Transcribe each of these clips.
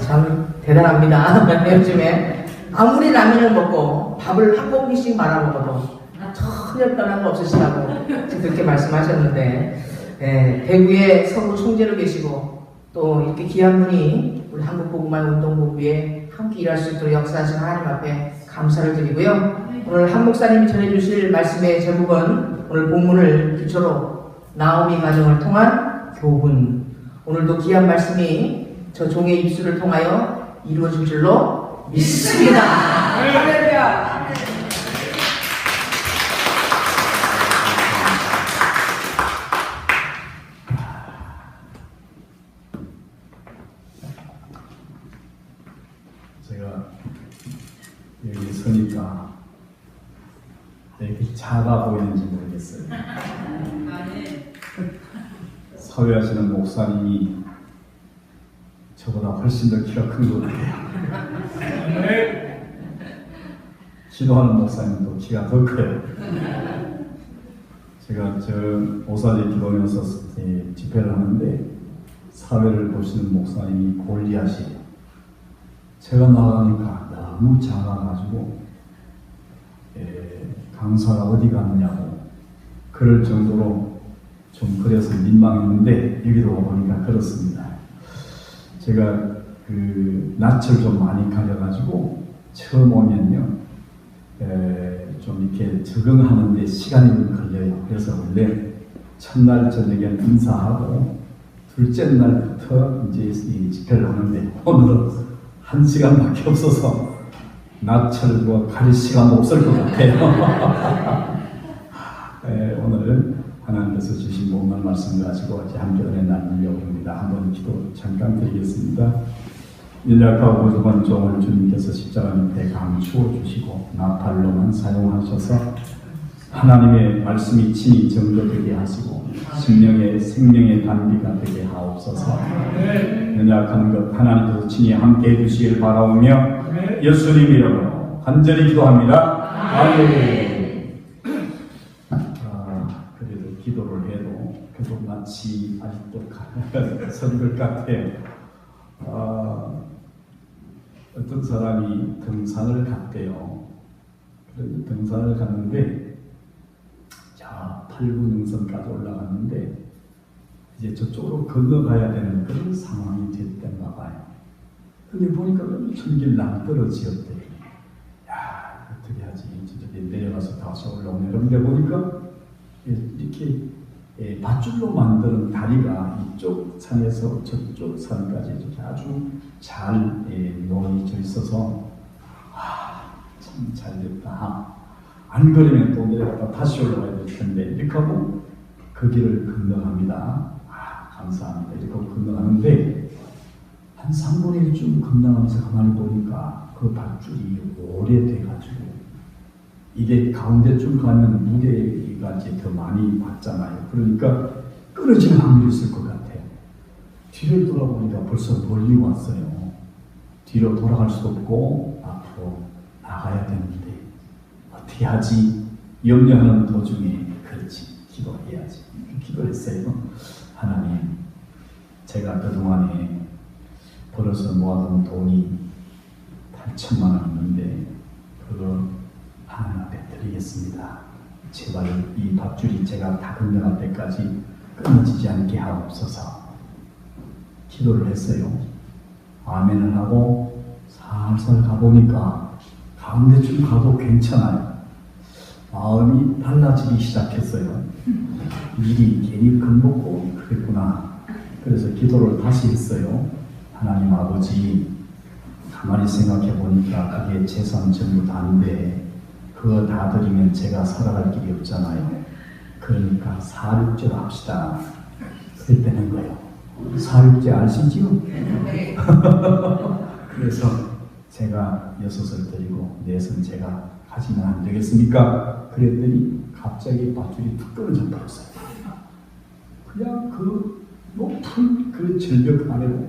참 대단합니다. 요즘에 아무리 라면을 먹고 밥을 한 공기씩 말아 먹어도 전혀 변한 거 없으시다고 그렇게 말씀하셨는데, 대구에 서구 송제로 계시고 또 이렇게 귀한 분이 우리 한국복음화운동본부에 함께 일할 수 있도록 역사하신 하나님 앞에 감사를 드리고요. 오늘 한 목사님이 전해주실 말씀의 제목은 오늘 본문을 기초로 나오미 가정을 통한 교훈. 오늘도 귀한 말씀이 저 종의 입술을 통하여 이루어질 줄로 믿습니다. 할렐루야. 제가 여기 서니까 왜 이렇게 작아 보이는지 모르겠어요. 사회하시는 목사님이 저보다 훨씬 더 키가 큰 것 같아요. 기도하는 목사님도 키가 더 커요. 제가 저 오사리 기도면서 집회를 하는데 사회를 보시는 목사님이 골리앗이에요. 제가 나가니까 너무 작아가지고 강사가 어디 갔느냐고 그럴 정도로 좀 그래서 민망했는데 여기도 오니까 그렇습니다. 제가 그 낯을 좀 많이 가려가지고 처음 오면요 좀 이렇게 적응하는데 시간이 좀 걸려요. 그래서 원래 첫날 저녁에 인사하고 둘째 날부터 이제 이 집회를 하는데 오늘은 1시간밖에 없어서 낯을 가릴 시간 없을 것 같아요. 오늘 하나님께서 주신 모든 말씀 가지고 함께 은혜 나누려고 합니다. 한번 기도 잠깐 드리겠습니다. 연약하고 부족한 종을 주님께서 십자가 밑에 감추어 주시고 나팔로만 사용하셔서 하나님의 말씀이 친히 증거되게 하시고 심령의 생명의 단비가 되게 하옵소서. 연약한 것 하나님께서 친히 함께 해주시길 바라오며 예수님 이름으로 간절히 기도합니다. 아멘. 그래도 기도를 해도 계속 마치 아직도 선것 같아요. 어떤 사람이 등산을 갔대요. 등산을 갔는데 자 8분 능선까지 올라갔는데 이제 저쪽으로 건너가야 되는 그런 상황이 됐던가 봐요. 근데 보니까 천길 낭떠러지였대. 야 어떻게 하지? 저쪽에 내려가서 다시 올라오네. 그런데 보니까 이렇게 밧줄로 만드는 다리가 이쪽 산에서 저쪽 산까지 아주 잘 놓여져 있어서 참 잘됐다. 안 그러면 또 내려가다 다시 올라가야 될 텐데 이렇게 하고 그 길을 건너갑니다. 감사합니다. 이렇게 하고 건너가는데 한 3분의 1쯤 건너가면서 가만히 보니까 그 밧줄이 오래돼가지고 이게 가운데쯤 가면 무게가 이제 더 많이 받잖아요. 그러니까 끊어질 확률이 있을 것 같아요. 뒤를 돌아보니까 벌써 멀리 왔어요. 뒤로 돌아갈 수도 없고 앞으로 나가야 되는데 어떻게 하지? 염려하는 도중에 그렇지 기도해야지. 기도했어요. 하나님, 제가 그동안에 벌어서 모아둔 돈이 8천만 원 있는데 그거 하나님 앞에 드리겠습니다. 제발 이 밧줄이 제가 다 건너갈 때까지 끊어지지 않게 하옵소서. 기도를 했어요. 아멘을 하고 살살 가보니까 가운데쯤 가도 괜찮아요. 마음이 달라지기 시작했어요. 일이 괜히 겁먹고 그랬구나. 그래서 기도를 다시 했어요. 하나님 아버지, 가만히 생각해 보니까 그게 재산 전부 다인데 그거 다 드리면 제가 살아갈 길이 없잖아요. 그러니까 사륙제로 합시다. 그랬다는 거예요. 사륙제 아시지요? 그래서 제가 6을 드리고 4은 제가 가지면 안 되겠습니까? 그랬더니 갑자기 밧줄이 툭 떨어져 버렸어요. 그냥 그 높은 그 절벽 아래로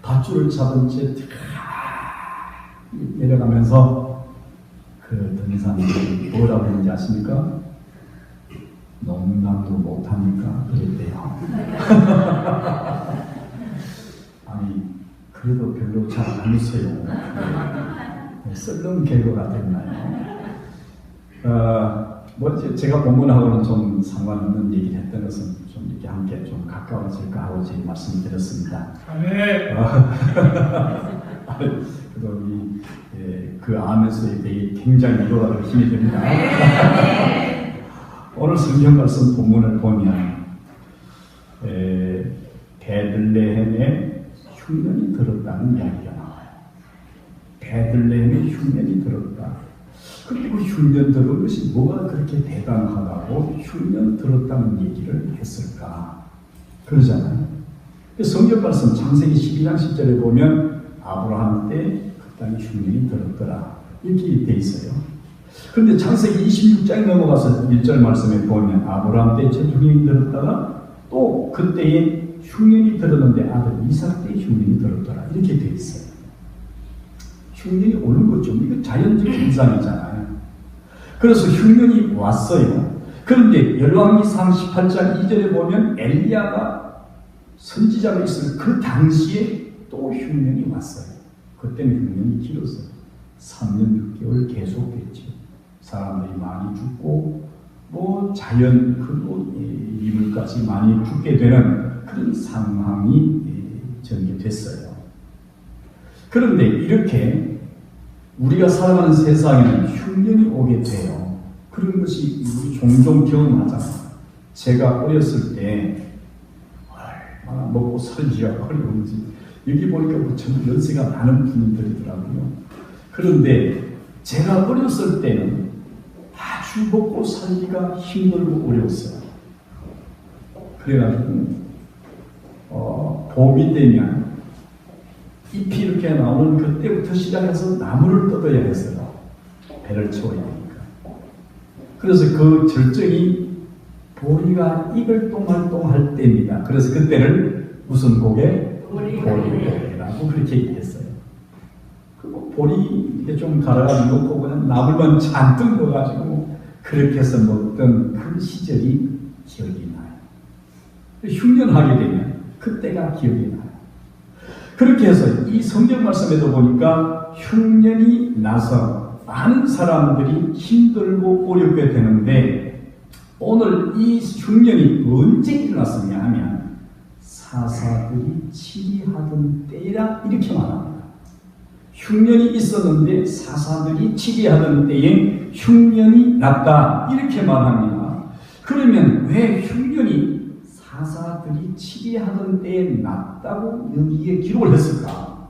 밧줄을 잡은 채 내려가면서 그 등산이 뭐라고 했는지 아십니까? 농담도 못합니까? 그랬대요. 아니 그래도 별로 잘 안 웃어요. 썰렁 개그가 됐나요? 제가 본문하고는 좀 상관없는 얘기를 했던 것은 좀 이렇게 함께 좀 가까워질까 하고 지금 말씀드렸습니다. 그래도 그 암에서의 되게 굉장히 위로가 힘이 됩니다. 오늘 성경 말씀 본문을 보면 베들레헴에 흉년이 들었다는 이야기가 나와요. 베들레헴에 흉년이 들었다. 근데 그 흉년 들은 것이 뭐가 그렇게 대단하다고 흉년 들었다는 얘기를 했을까? 그러잖아요. 성경 말씀 창세기 12장 10절에 보면 아브라함 때 그 땅에 흉년이 들었더라. 이렇게 돼 있어요. 그런데 창세기 26장에 넘어가서 1절 말씀에 보면 아브라함 때 첫 흉년이 들었다가 또 그때에 흉년이 들었는데 아들 이삭 때 흉년이 들었더라. 이렇게 돼 있어요. 흉년이 오는 거죠. 이거 자연적 현상이잖아요. 그래서 흉년이 왔어요. 그런데 열왕기상 18장 2절에 보면 엘리야가 선지자로 있을 그 당시에 또 흉년이 왔어요. 그때는 흉년이 길었어요. 3년 6개월 계속됐죠. 사람들이 많이 죽고 자연 인물까지 많이 죽게 되는 그런 상황이 전개됐어요. 그런데 이렇게 우리가 살아가는 세상에는 흉년이 오게 돼요. 그런 것이 우리 종종 경험하잖아요. 제가 어렸을 때 얼마나 먹고 살기가 어려운지 여기 보니까 전부 연세가 많은 분들이더라고요. 그런데 제가 어렸을 때는 아주 먹고 살기가 힘들고 어려웠어요. 그래가지고 봄이 되면 잎이 이렇게 나오는 그때부터 시작해서 나무를 뜯어야 했어요. 배를 채워야 하니까. 그래서 그 절정이 보리가 이글동할동할 때입니다. 그래서 그때는 무슨 고개? 보리고개라고 그렇게 얘기했어요. 그리고 보리 이렇게 좀 갈아가지고 넣고 그냥 나물만 잔뜩 넣어가지고 그렇게 해서 먹던 그 시절이 기억이 나요. 흉년하게 되면 그때가 기억이 나요. 그렇게 해서 이 성경 말씀에도 보니까 흉년이 나서 많은 사람들이 힘들고 어렵게 되는데 오늘 이 흉년이 언제 일어났느냐 하면 사사들이 치리하던 때라 이렇게 말합니다. 흉년이 있었는데 사사들이 치리하던 때에 흉년이 났다 이렇게 말합니다. 그러면 왜 흉년이 사사들이 치리하던 때에 났다고 여기에 기록을 했을까?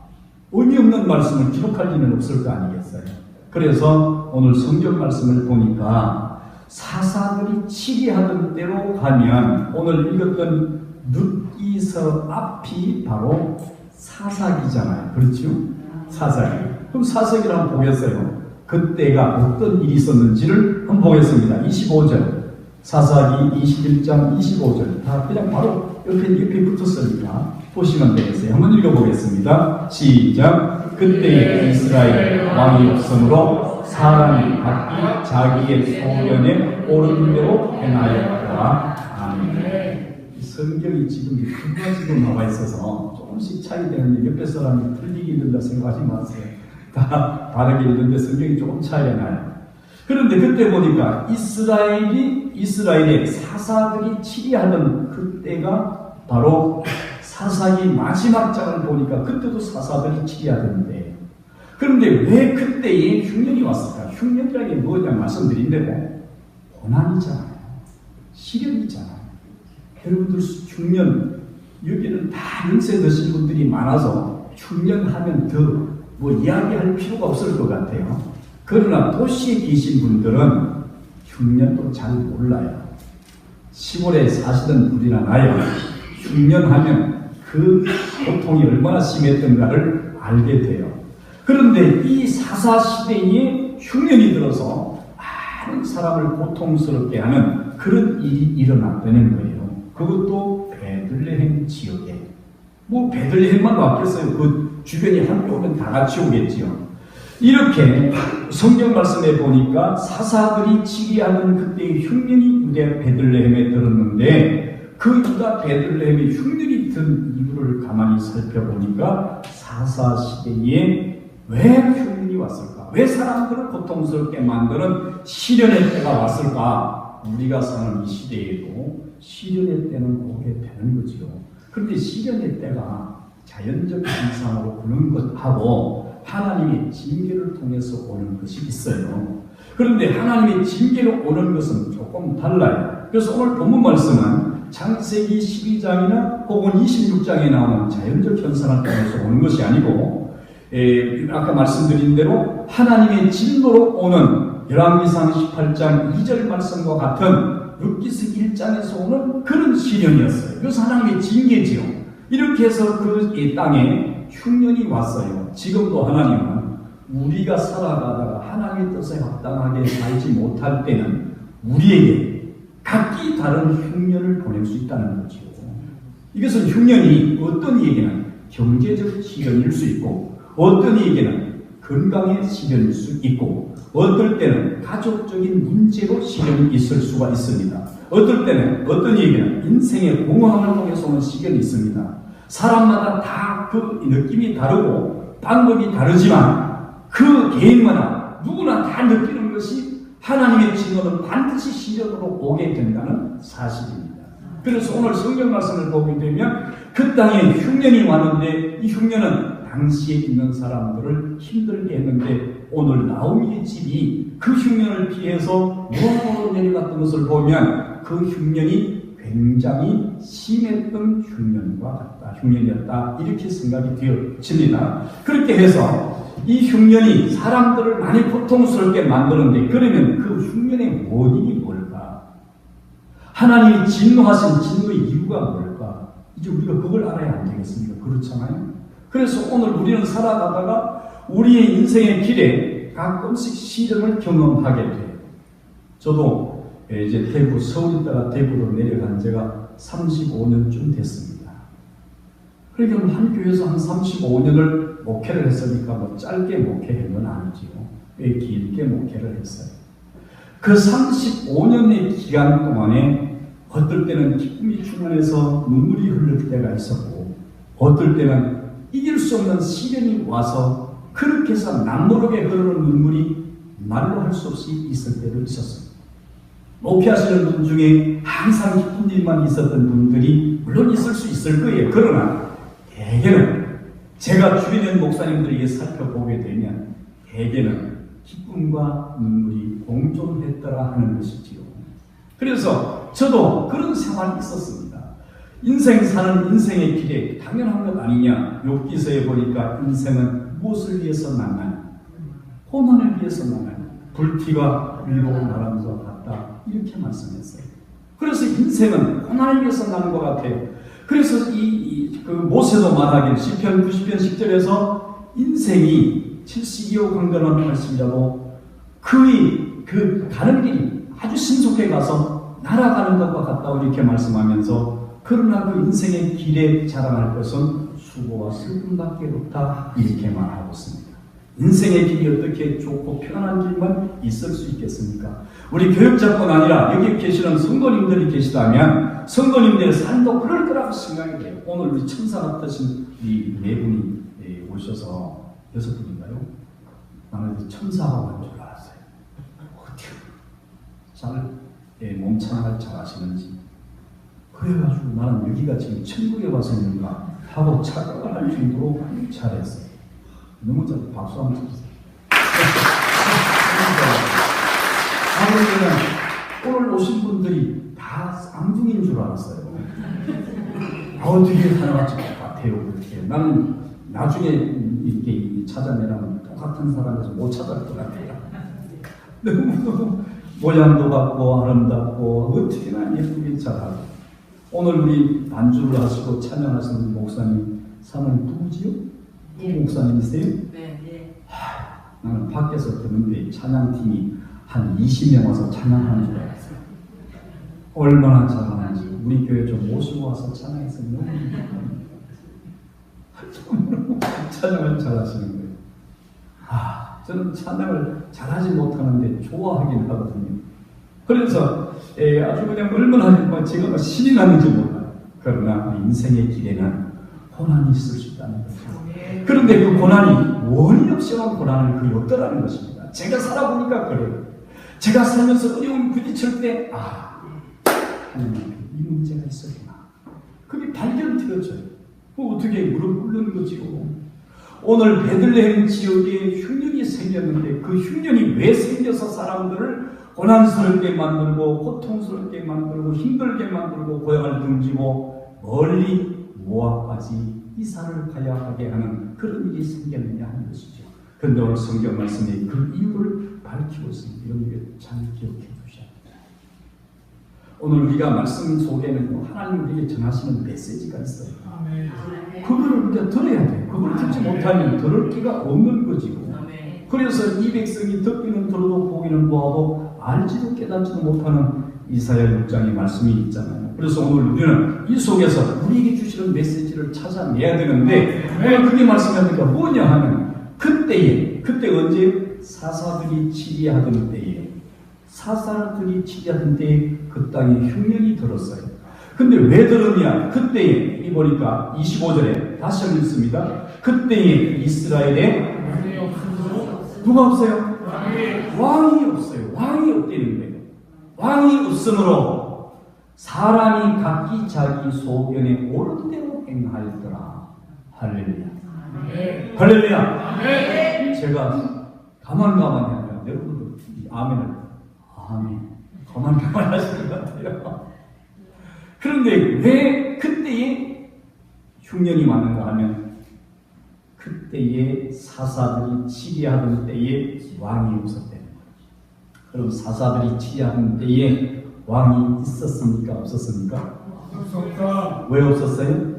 의미 없는 말씀을 기록할 리는 없을 거 아니겠어요? 그래서 오늘 성경 말씀을 보니까 사사들이 치리하던 때로 가면 오늘 읽었던 룻기서 앞이 바로 사사기잖아요. 그렇죠? 사사기. 그럼 사사기를 한번 보겠어요. 그때가 어떤 일이 있었는지를 한번 보겠습니다. 25절. 사사기 21장 25절. 다 그냥 바로 옆에 붙었으니까 보시면 되겠어요. 한번 읽어보겠습니다. 시작. 그때에 이스라엘 왕이 없으므로 사람이 각기 자기의 소견에 옳은 대로 행하였다. 아멘. 성경이 지금 두 가지로 나와 있어서 조금씩 차이 되는데 옆에 사람이 틀리게 읽는다 생각하지 마세요. 다 다르게 읽는데 성경이 조금 차이가 나요. 그런데 그때 보니까 이스라엘의 사사들이 치리하던 그때가 바로 사사기 마지막 장을 보니까 그때도 사사들이 치리하던데 그런데 왜 그때에 흉년이 왔을까? 흉년이라는 게 뭐냐 말씀드린 대로 고난이잖아요. 시련이잖아요. 여러분들 흉년 여기는 다 연세 드신 분들이 많아서 흉년하면 더 이야기할 필요가 없을 것 같아요. 그러나 도시에 계신 분들은 흉년도 잘 몰라요. 시골에 사시던 분이나 나요. 흉년하면 그 고통이 얼마나 심했던가를 알게 돼요. 그런데 이 사사시대에 흉년이 들어서 많은 사람을 고통스럽게 하는 그런 일이 일어났다는 거예요. 그것도 베들레헴 지역에. 베들레헴만 왔겠어요. 그 주변이 함께 오면 다 같이 오겠지요. 이렇게 성경 말씀에 보니까 사사들이 치리하는 그때의 흉년이 유대 베들레헴에 들었는데 그 유다 베들레헴이 흉년이 든 이유를 가만히 살펴보니까 사사 시대에 왜 흉년이 왔을까? 왜 사람들을 고통스럽게 만드는 시련의 때가 왔을까? 우리가 사는 이 시대에도 시련의 때는 오게 되는 거지요. 그런데 시련의 때가 자연적 현상으로 오는 것하고 하나님의 징계를 통해서 오는 것이 있어요. 그런데 하나님의 징계로 오는 것은 조금 달라요. 그래서 오늘 본문 말씀은 창세기 12장이나 혹은 26장에 나오는 자연적 현상을 통해서 오는 것이 아니고 아까 말씀드린 대로 하나님의 진노로 오는 열왕기상 18장 2절 말씀과 같은 룻기스 1장에서 오는 그런 시련이었어요. 그래서 하나님의 징계지요. 이렇게 해서 그 땅에 흉년이 왔어요. 지금도 하나님은 우리가 살아가다가 하나님의 뜻에 합당하게 살지 못할 때는 우리에게 각기 다른 흉년을 보낼 수 있다는 거죠. 이것은 흉년이 어떤 이에게는 경제적 시련일 수 있고 어떤 이에게는 건강의 시련일 수 있고 어떨 때는 가족적인 문제로 시련이 있을 수가 있습니다. 어떨 때는 어떤 이에게는 인생의 공황을 통해서 오는 시련이 있습니다. 사람마다 다 그 느낌이 다르고 방법이 다르지만 그 개인마다 누구나 다 느끼는 것이 하나님의 진노는 반드시 시련으로 오게 된다는 사실입니다. 그래서 오늘 성경 말씀을 보게 되면 그 땅에 흉년이 왔는데 이 흉년은 당시에 있는 사람들을 힘들게 했는데 오늘 나오미의 집이 그 흉년을 피해서 모압으로 내려갔던 것을 보면 그 흉년이 굉장히 심했던 흉년이었다 이렇게 생각이 되어집니다. 그렇게 해서 이 흉년이 사람들을 많이 고통스럽게 만드는데 그러면 그 흉년의 원인이 뭘까? 하나님이 진노하신 진노의 이유가 뭘까? 이제 우리가 그걸 알아야 안 되겠습니까? 그렇잖아요. 그래서 오늘 우리는 살아가다가 우리의 인생의 길에 가끔씩 시련을 경험하게 돼요. 저도 이제 대구, 서울 있다가 대구로 내려간 지가 35년쯤 됐습니다. 그러니까 한 교회에서 한 35년을 목회를 했으니까 뭐 짧게 목회한 건 아니지요. 꽤 길게 목회를 했어요. 그 35년의 기간 동안에 어떨 때는 기쁨이 충만해서 눈물이 흐를 때가 있었고 어떨 때는 이길 수 없는 시련이 와서 그렇게 해서 남모르게 흐르는 눈물이 말로 할 수 없이 있을 때도 있었습니다. 목회하시는 분 중에 항상 기쁜 일만 있었던 분들이 물론 있을 수 있을 거예요. 그러나 대개는 제가 주변에 있는 목사님들에게 살펴보게 되면 대개는 기쁨과 눈물이 공존했더라 하는 것이지요. 그래서 저도 그런 생활이 있었습니다. 인생 사는 인생의 길에 당연한 것 아니냐. 욥기서에 보니까 인생은 무엇을 위해서 만나냐. 고난을 위해서 만나냐. 불티가 위로 나는 것 같다. 이렇게 말씀했어요. 그래서 인생은 고난을 위해서 나는 것 같아요. 그래서 그 모세도 말하길 시편 90편 10절에서 인생이 72호 강변한 말씀이라도 그 가는 길이 아주 신속해 가서 날아가는 것과 같다고 이렇게 말씀하면서 그러나 그 인생의 길에 자랑할 것은 수고와 슬픔밖에 없다 이렇게 말하고 있습니다. 인생의 길이 어떻게 좋고 편안한 길만 있을 수 있겠습니까? 우리 교육자뿐 아니라 여기 계시는 성도님들이 계시다면 성도님들의 삶도 그럴 거라고 생각이 돼요. 오늘 우리 천사 같으신 이 네 분이 오셔서 6분인가요? 나는 천사가 온 줄 알았어요. 어떻게 잘 몸창을 잘 하시는지 그래가지고 나는 여기가 지금 천국에 와서 있는가 하고 착각을 할 정도로 잘했어요. 너무 잘 박수 한번 쳐주세요. 오늘 오신 분들이 다 쌍둥이인 줄 알았어요. 어떻게 하나같이 같아요. 그렇게. 나는 나중에 이렇게 찾아내라면 똑같은 사람에서 못 찾아낼 것 같아요. 너무 모양도 같고 아름답고 어떻게나 예쁘게 잘하고. 오늘 우리 반주를 하시고 찬양하시는 목사님 사모님 누구지요? 예. 목사님이세요? 네. 나는 밖에서 듣는데 찬양팀이 한 20명 와서 찬양하는 줄 알았어요. 얼마나 잘하는지 우리 교회 좀 모시고 와서 찬양했어요. 찬양을 잘하시는 거예요. 저는 찬양을 잘하지 못하는데 좋아하긴 하거든요. 그래서 아주 그냥 얼마나 제가 신이 나는지 몰라요. 그러나 인생의 길에는 고난이 있을 수 있다는 거죠. 그런데 그 고난이 원인 없이 온 고난은 그게 없더라는 것입니다. 제가 살아보니까 그래요. 제가 살면서 어려움 부딪힐 때 이 문제가 있었구나. 그게 발견되어져요. 어떻게 무릎 꿇는 거지요. 오늘 베들레헴 지역에 흉년이 생겼는데 그 흉년이 왜 생겨서 사람들을 고난스럽게 만들고 고통스럽게 만들고 힘들게 만들고 고향을 등지고 멀리 모압까지 이사를 가야 하게 하는 그런 일이 생겼느냐 하는 것이죠. 그런데 오늘 성경 말씀이 그 이유를 밝히고 있습니다. 여러분 잘 기억해 주셔야 합니다. 오늘 우리가 말씀 속에는 하나님 우리에게 전하시는 메시지가 있어요. 그거를 우리가 들어야 돼요. 그걸 듣지 못하면 들을 기가 없는 거지요. 그래서 이 백성이 듣기는 들어도 보기는 보아도 알지도 깨닫지도 못하는 이사야 6장의 말씀이 있잖아요. 그래서 오늘 우리는 이 속에서 우리에게 주시는 메시지를 찾아내야 되는데 오늘 그게 말씀하니까 뭐냐 하면 그때 언제? 사사들이 치리하던 때에 그 땅에 흉년이 들었어요. 근데 왜 들었냐? 그때에 이 보니까 25절에 다시 한번 읽습니다. 그때에 이스라엘에 누가 없어요? 왕이 없어요. 왕이 없다는 거예요. 왕이 없으므로 사람이 각기 자기 소견에 옳은 대로 행하였더라. 할렐루야. 할렐루야. 제가 가만가만히 하면 여러분들 아멘을 가만 하시는 것 같아요. 그런데 왜 그때에 흉년이 왔는가 하면 그때에 사사들이 치리하던 때에 왕이 없었다는 거죠. 그럼 사사들이 치리하던 때에 왕이 있었습니까? 없었습니까? 없었다. 왜 없었어요?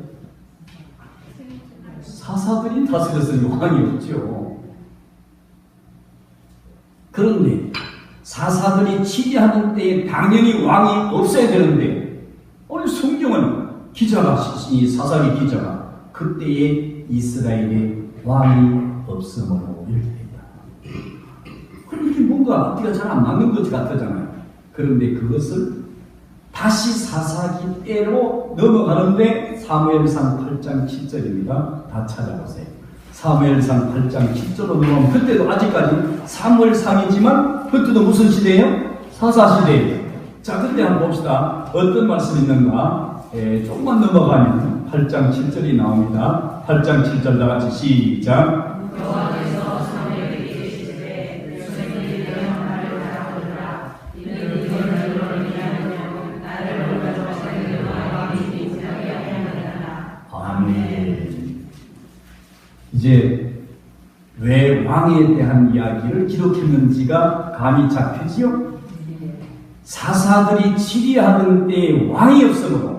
사사들이 다스렸으니 왕이 없죠. 그런데 사사들이 치리하던 때에 당연히 왕이 없어야 되는데 오늘 성경은 이 사사기 기자가 그때에 이스라엘에 왕이 없으므로 이렇게 됩니다. 그럼 이게 뭔가 앞뒤가 잘 안 맞는 것 같잖아요. 그런데 그것을 다시 사사기 때로 넘어가는데 사무엘상 8장 7절입니다. 다 찾아보세요. 사무엘상 8장 7절로 넘어가면 그때도 아직까지 사무엘상이지만 그때도 무슨 시대예요? 사사시대예요. 자, 그때 한번 봅시다. 어떤 말씀이 있는가? 조금만 넘어가면 8장 7절이 나옵니다. 8장 7절 다 같이 시작. 아멘. 이제 왜 왕에 대한 이야기를 기록했는지가 감이 잡히지요? 사사들이 치리하던 때에 왕이 없으므로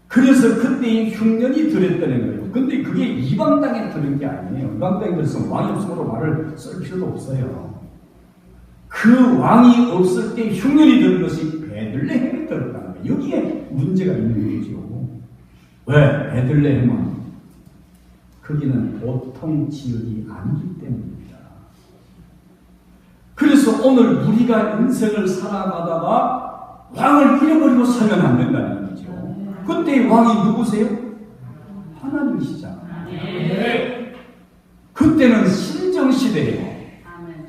그래서 그때의 흉년이 들었다는 거예요. 근데 그게 이방 땅에 들은 게 아니에요. 이방 땅에 들어서 왕이 없으므로 말을 쓸 필요도 없어요. 그 왕이 없을 때 흉년이 들은 것이 베들레헴에 들었다는 거예요. 여기에 문제가 있는 거죠. 왜? 베들레헴은 거기는 보통 지역이 아니기 때문입니다. 그래서 오늘 우리가 인생을 살아가다가 왕을 잃어버리고 살면 안 된다는 얘기죠. 그때 왕이 누구세요? 하나님이시잖아요. 그때는 신정시대예요.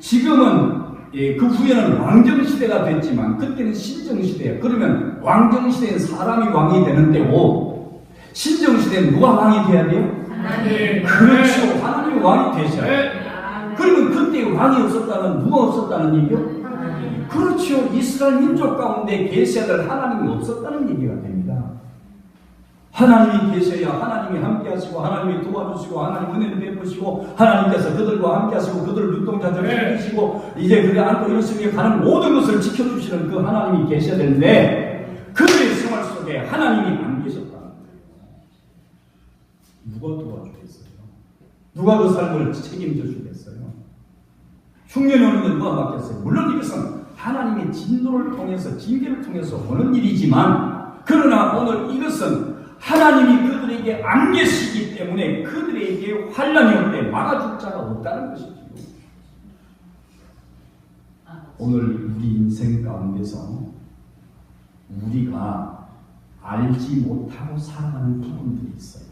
지금은 그 후에는 왕정시대가 됐지만 그때는 신정시대예요. 그러면 왕정시대는 사람이 왕이 되는 때고 신정시대는 누가 왕이 돼야 돼요? 하나님. 그렇죠. 하나님이 왕이 되셔야 돼요. 그러면 그때 왕이 없었다는 누가 없었다는 얘기요? 그렇죠. 이스라엘 민족 가운데 계셔야 될 하나님이 없었다는 얘기가 됩니다. 하나님이 계셔야 하나님이 함께 하시고 하나님이 도와주시고 하나님 은혜를 베푸시고 하나님께서 그들과 함께 하시고 그들을 눈동자들을 지키시고 이제 그들 안고 열심히 가는 모든 것을 지켜주시는 그 하나님이 계셔야 되는데 그들의 생활 속에 하나님이 안 계셨다는 거예요. 누가 도와주겠어요? 누가 그 삶을 책임져 주겠어요? 흉년이 오는 건 누가 맡겠어요? 물론 이것은 하나님의 진노를 통해서 징계를 통해서 오는 일이지만 그러나 오늘 이것은 하나님이 그들에게 안 계시기 때문에 그들에게 환난이 올 때 막아줄 자가 없다는 것이죠. 오늘 우리 인생 가운데서 우리가 알지 못하고 살아가는 부분들이 있어요.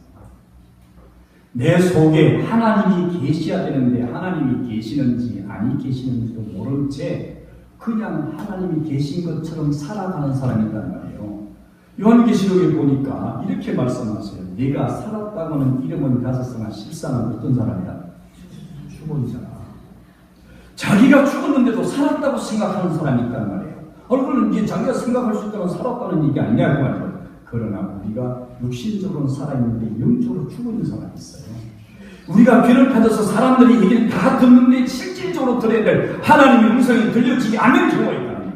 내 속에 하나님이 계셔야 되는데 하나님이 계시는지 아니 계시는지도 모른 채 그냥 하나님이 계신 것처럼 살아가는 사람이 있단 말이에요. 요한계시록에 보니까 이렇게 말씀하세요. 내가 살았다고는 이름은 가졌으나 실상은 어떤 사람이야? 죽은 사람. 자기가 죽었는데도 살았다고 생각하는 사람이 있단 말이에요. 그거는 이제 자기가 생각할 수 있다면 살았다는 얘기 아니냐 그 말이에요. 그러나 우리가 육신적으로는 살아있는데 영적으로 죽은 사람이 있어요. 우리가 귀를 가져서 사람들이 얘기를 다 듣는데 실질적으로 들어야 될 하나님의 음성이 들려지지 않는 경우가 있다는 거예요.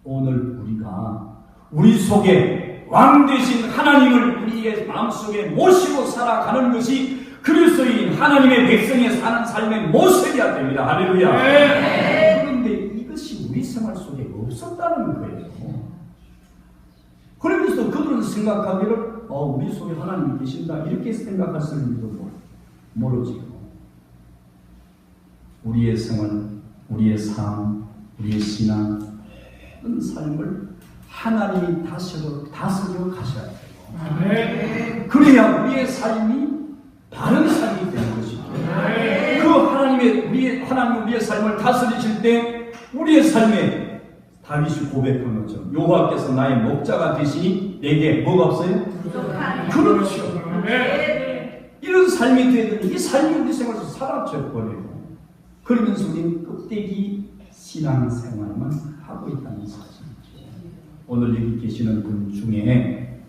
오늘 우리가 우리 속에 왕 되신 하나님을 우리의 마음속에 모시고 살아가는 것이 그리스도인 하나님의 백성이 사는 삶의 모습이어야 됩니다. 할렐루야. 그런데 이것이 우리 생활 속에 없었다는 거예요. 그러면서 그들은 생각하기를 우리 속에 하나님이 계신다 이렇게 생각할 수는도 모르지요. 우리의 생활, 우리의 삶, 우리의 신앙 모든 삶을 하나님이 다스려 가셔야 돼요. 그래야 우리의 삶이 바른 삶이 되는 것이죠. 그 하나님 우리의 삶을 다스리실 때 우리의 삶에 다윗이 고백한 것처럼 여호와께서 나의 목자가 되시니 내게 뭐가 없어요? 그렇죠. 이런 삶이 되더니 이 삶이 우리 생활에서 사라져버려요. 그러면서 우리는 껍데기 신앙생활만 하고 있다는 사실이죠. 오늘 여기 계시는 분 중에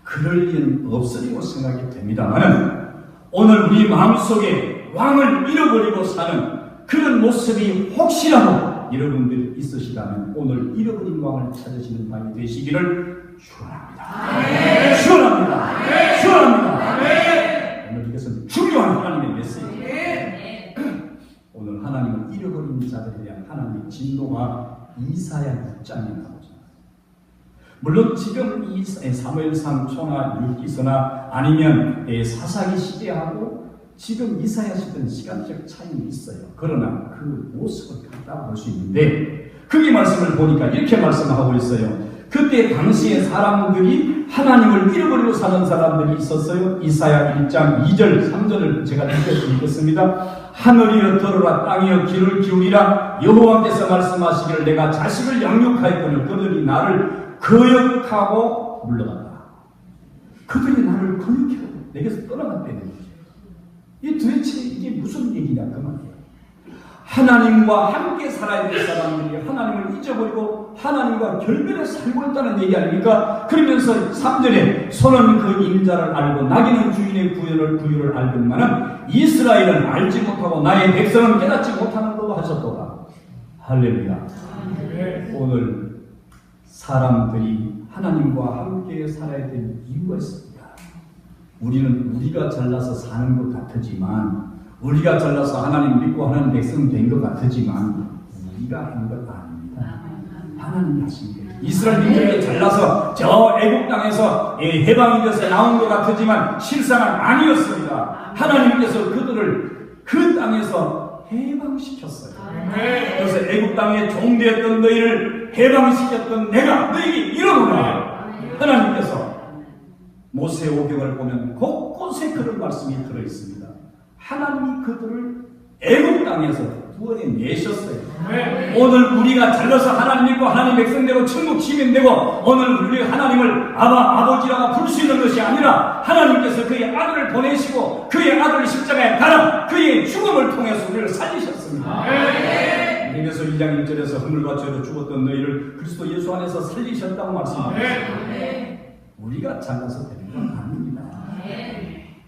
그럴 일은 없으리고 생각이 됩니다만 오늘 우리 마음속에 왕을 잃어버리고 사는 그런 모습이 혹시라도 여러분들이 있으시다면 오늘 잃어버린 왕을 찾으시는 밤이 되시기를 축원합니다. 축원합니다. 축원합니다. 오늘 이것은 중요한 하나님의 메시지. 오늘 하나님은 잃어버린 자들에 대한 하나님의 진노가 이사야 6장에 나오죠. 물론 지금 이 사무엘상 초나 율기서나 아니면 사사기 시대하고 지금 이사야 시대는 시간적 차이는 있어요. 그러나 그 모습을 갖다 볼 수 있는데 거기 말씀을 보니까 이렇게 말씀하고 있어요. 그때 당시에 사람들이 하나님을 잃어버리고 사는 사람들이 있었어요. 이사야 1장 2절 3절을 제가 읽겠습니다. 하늘이여 들으라 땅이여 귀를 기울이라 여호와께서 말씀하시기를 내가 자식을 양육하였거늘 그들이 나를 거역하고 물러간다. 그들이 나를 거역하고 내게서 떠나갔다는 거죠. 이 도대체 이게 무슨 얘기냐 그 말이에요. 하나님과 함께 살아야 될 사람들이 하나님을 잊어버리고 하나님과 결별해 살고 있다는 얘기 아닙니까? 그러면서 3절에 소는 그 임자를 알고 나귀는 주인의 구유를 알건만은 이스라엘은 알지 못하고 나의 백성은 깨닫지 못하는 것도 하셨도다. 할렐루야. 오늘 사람들이 하나님과 함께 살아야 될 이유가 있습니다. 우리는 우리가 잘나서 사는 것 같지만 우리가 잘나서 하나님 믿고 하나님 백성 된 것 같지만 우리가 한 것 아닙니다. 하나님이 하신 거예요. 이스라엘 민족이 잘나서 저 애국 땅에서 해방이 돼서 나온 것 같지만 실상은 아니었습니다. 하나님께서 그들을 그 땅에서 해방시켰어요. 그래서 애국 땅에 종되었던 너희를 해방시켰던 내가 너희에게 이르노라. 하나님께서 모세오경을 보면 곳곳에 그런 말씀이 들어있습니다. 하나님이 그들을 애국 땅에서 구원해내셨어요. 오늘 우리가 잘나서 하나님 믿고 하나님 백성되고 천국 시민되고 오늘 우리 하나님을 아버지라고 부를 수 있는 것이 아니라 하나님께서 그의 아들을 보내시고 그의 아들을 십자가에 달아 그의 죽음을 통해서 우리를 살리셨습니다. 에베소 1장 1절에서 하늘과 죄로 죽었던 너희를 그리스도 예수 안에서 살리셨다고 말씀하셨습니다. 우리가 잘나서 되는 건 아닙니다.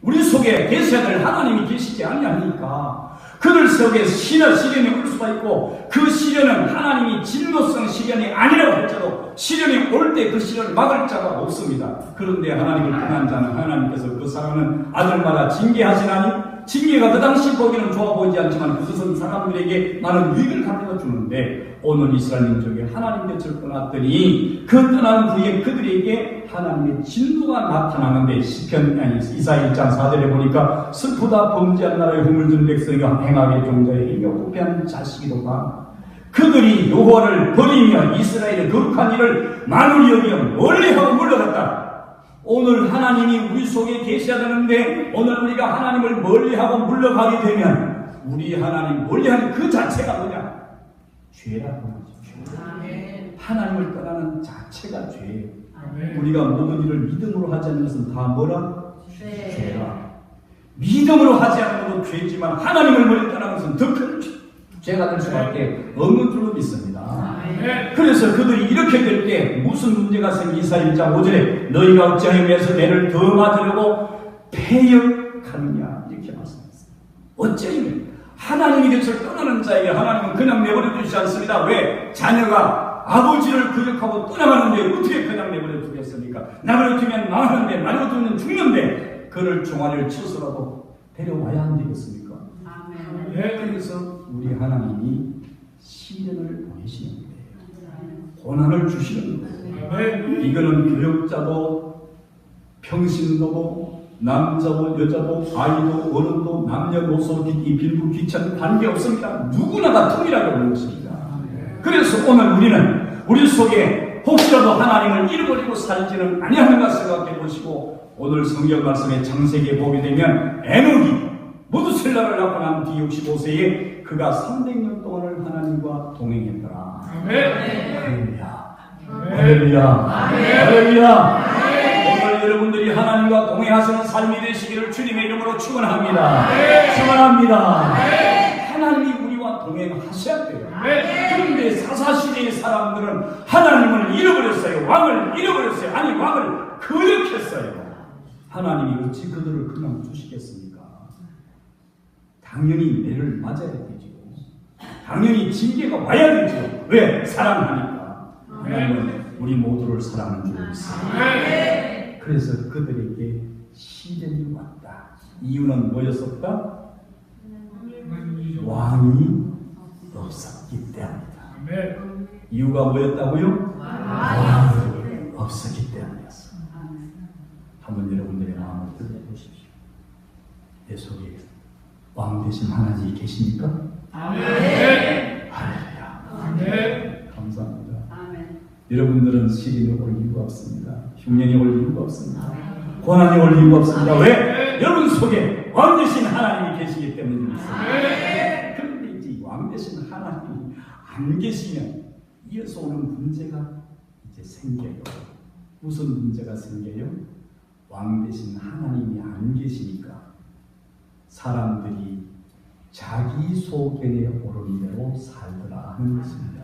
우리 속에 계셔야 될 하나님이 계시지 아니하니까 그들 속에 시련이 올 수가 있고 그 시련은 하나님이 진노성 시련이 아니라고 할지라도 시련이 올 때 그 시련을 막을 자가 없습니다. 그런데 하나님을 떠난 자는 하나님께서 그 사람은 아들마다 징계하시나니 징계가 그 당시 보기는 좋아 보이지 않지만 그것은 사람들에게 많은 유익을 가져다 주는데 오늘 이스라엘 민족이 하나님 곁을 떠났더니 그 떠난 후에 그들에게 하나님의 진노가 나타나는데 이사야 1장 4절에 보니까 슬프다 범죄한 나라의 hum을 든 백성이 행하게 종자의 행여 부패한 자식이로가 그들이 여호와를 버리며 이스라엘의 거룩한 일을 만홀히 여기며 멀리하고 물러갔다. 오늘 하나님이 우리 속에 계셔야되는데 오늘 우리가 하나님을 멀리하고 물러가게 되면 우리 하나님 멀리하는 그 자체가 뭐냐? 죄라고 하죠. 하나님을 떠나는 자체가 죄예요. 우리가 모든 일을 믿음으로 하지 않는 것은 다 뭐라? 죄라. 믿음으로 하지 않는 것도 죄지만 하나님을 멀리 떠나는 것은 더 큰 죄가 될 수밖에 없는 줄로 믿습니다. 그래서 그들이 이렇게 될 때 무슨 문제가 생기사 1장 5절에 너희가 어찌하면서 내를 더 맞으려고 패역하느냐 이렇게 말씀했어요. 어찌하면 하나님이 것을 떠나는 자에게 하나님은 그냥 내버려 두지 않습니다. 왜? 자녀가 아버지를 거역하고 떠나가는데 어떻게 그냥 내버려 두겠습니까? 내버려 두면 망하는데 내버려 두면 죽는데 그를 종아리를 쳐서라도 데려와야 안 되겠습니까? 그래서 우리 하나님이 시련을 보내시는 거예요. 고난을 주시는 거예요. 이거는 교역자도 평신도도 남자도 여자도 아이도 어른도 남녀노소 이 빌부 귀천 관계없습니다. 누구나 다 통일하게 오는 것입니다. 그래서 오늘 우리는 우리 속에 혹시라도 하나님을 잃어버리고 살지는 아니하는가 생각해 보시고 오늘 성경 말씀에 창세기에 보게 되면 에녹이 모두셀라를 낳고 난 뒤 65세에 그가 300년 동안을 하나님과 동행했더라. 할렐루야. 할렐루야. 할렐루야. 오늘 여러분들이 하나님과 동행하시는 삶이 되시기를 주님의 이름으로 축원합니다. 축원합니다. 하나님이 우리와 동행하셔야 돼요. 그런데 사사시대의 사람들은 하나님을 잃어버렸어요. 왕을 잃어버렸어요. 아니 왕을 거역했어요. 하나님이 어찌 그들을 그냥 두시겠습니까? 당연히 매를 맞아야 되죠. 당연히 징계가 와야 되죠. 왜? 사랑하니까. 하나님은 우리 모두를 사랑하는 줄 믿습니다. 그래서 그들에게 시련이 왔다. 이유는 뭐였었다? 왕이 없었기 때문이다. 이유가 뭐였다고요? 왕이 없었기 때문이었어. 한번 여러분들의 마음을 들어보십시오. 내 속에 왕 되신 하나님이 계십니까? 아멘. 할렐루야. 아멘. 감사합니다. 아멘. 여러분들은 시련이 올 이유가 없습니다. 흉년이 올 이유가 없습니다. 고난이 올 이유가 없습니다. 왜? 여러분 속에 왕 되신 하나님이 계시기 때문입니다. 그런데 이제 왕 되신 하나님이 안 계시면 이어서 오는 문제가 이제 생겨요. 무슨 문제가 생겨요? 왕 되신 하나님이 안 계시니까 사람들이 자기 소견에 오른 대로 살더라 하는 것입니다.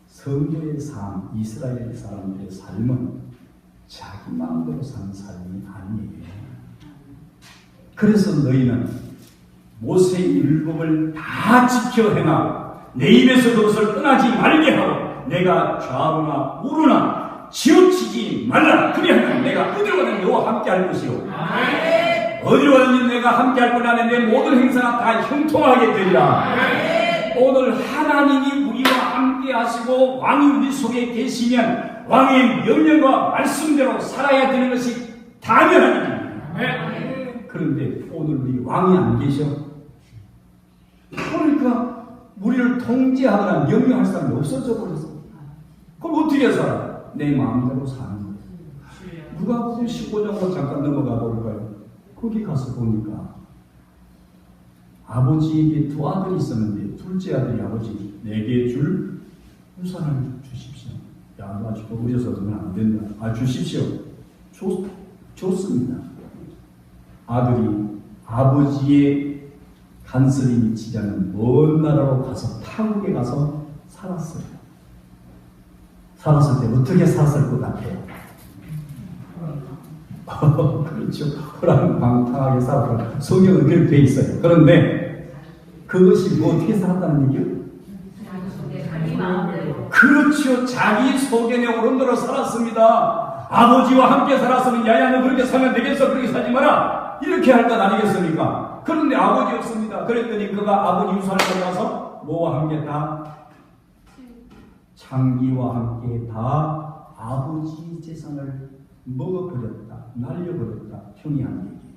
성도의 삶, 이스라엘 사람들의 삶은 자기 마음대로 사는 삶이 아니에요. 그래서 너희는 모세의 율법을 다 지켜 행하고 내 입에서 그것을 떠나지 말게 하고 내가 좌우나 우루나 치우치지 말라. 그리하면 내가 어디로 가든 너와 함께 할 것이요. 어디로 가든지 내가 함께 할 거라는 내 모든 행사가 다 형통하게 되리라. 오늘 하나님이 우리와 함께 하시고 왕이 우리 속에 계시면 왕의 명령과 말씀대로 살아야 되는 것이 당연한 일입니다. 그런데 오늘 우리 왕이 안 계셔. 그러니까 우리를 통제하거나 명령할 사람이 없어져 버렸어. 그럼 어떻게 살아? 내 마음대로 사는 거예요. 누가복음 15장으로 잠깐 넘어가 볼까요? 거기 가서 보니까 아버지에게 두 아들이 있었는데 둘째 아들이 아버지 내게 줄 우산을 주십시오. 야, 너 아직 어려서 그러면 안 된다. 아, 주십시오. 줬습니다. 아들이 아버지의 간섭이 미치지 않는 먼 나라로 가서 타국에 가서 살았어요. 살았을 때 어떻게 살았을 것 같아요? 그렇죠. 호랑방탕하게 살았고 성경은 그렇게 돼 있어요. 그런데 그것이 뭐 어떻게 살았다는 얘기요? 그렇죠. 자기 소견에 오른 대로 살았습니다. 아버지와 함께 살았으면 야야 너 그렇게 살면 되겠어. 그렇게 살지 마라. 이렇게 할 것 아니겠습니까? 그런데 아버지 없습니다. 그랬더니 그가 아버지 유산을 가져가서 뭐와 함께 다 창기와 함께 다 아버지 재산을 먹어버렸다. 날려버렸다. 형이한 얘기.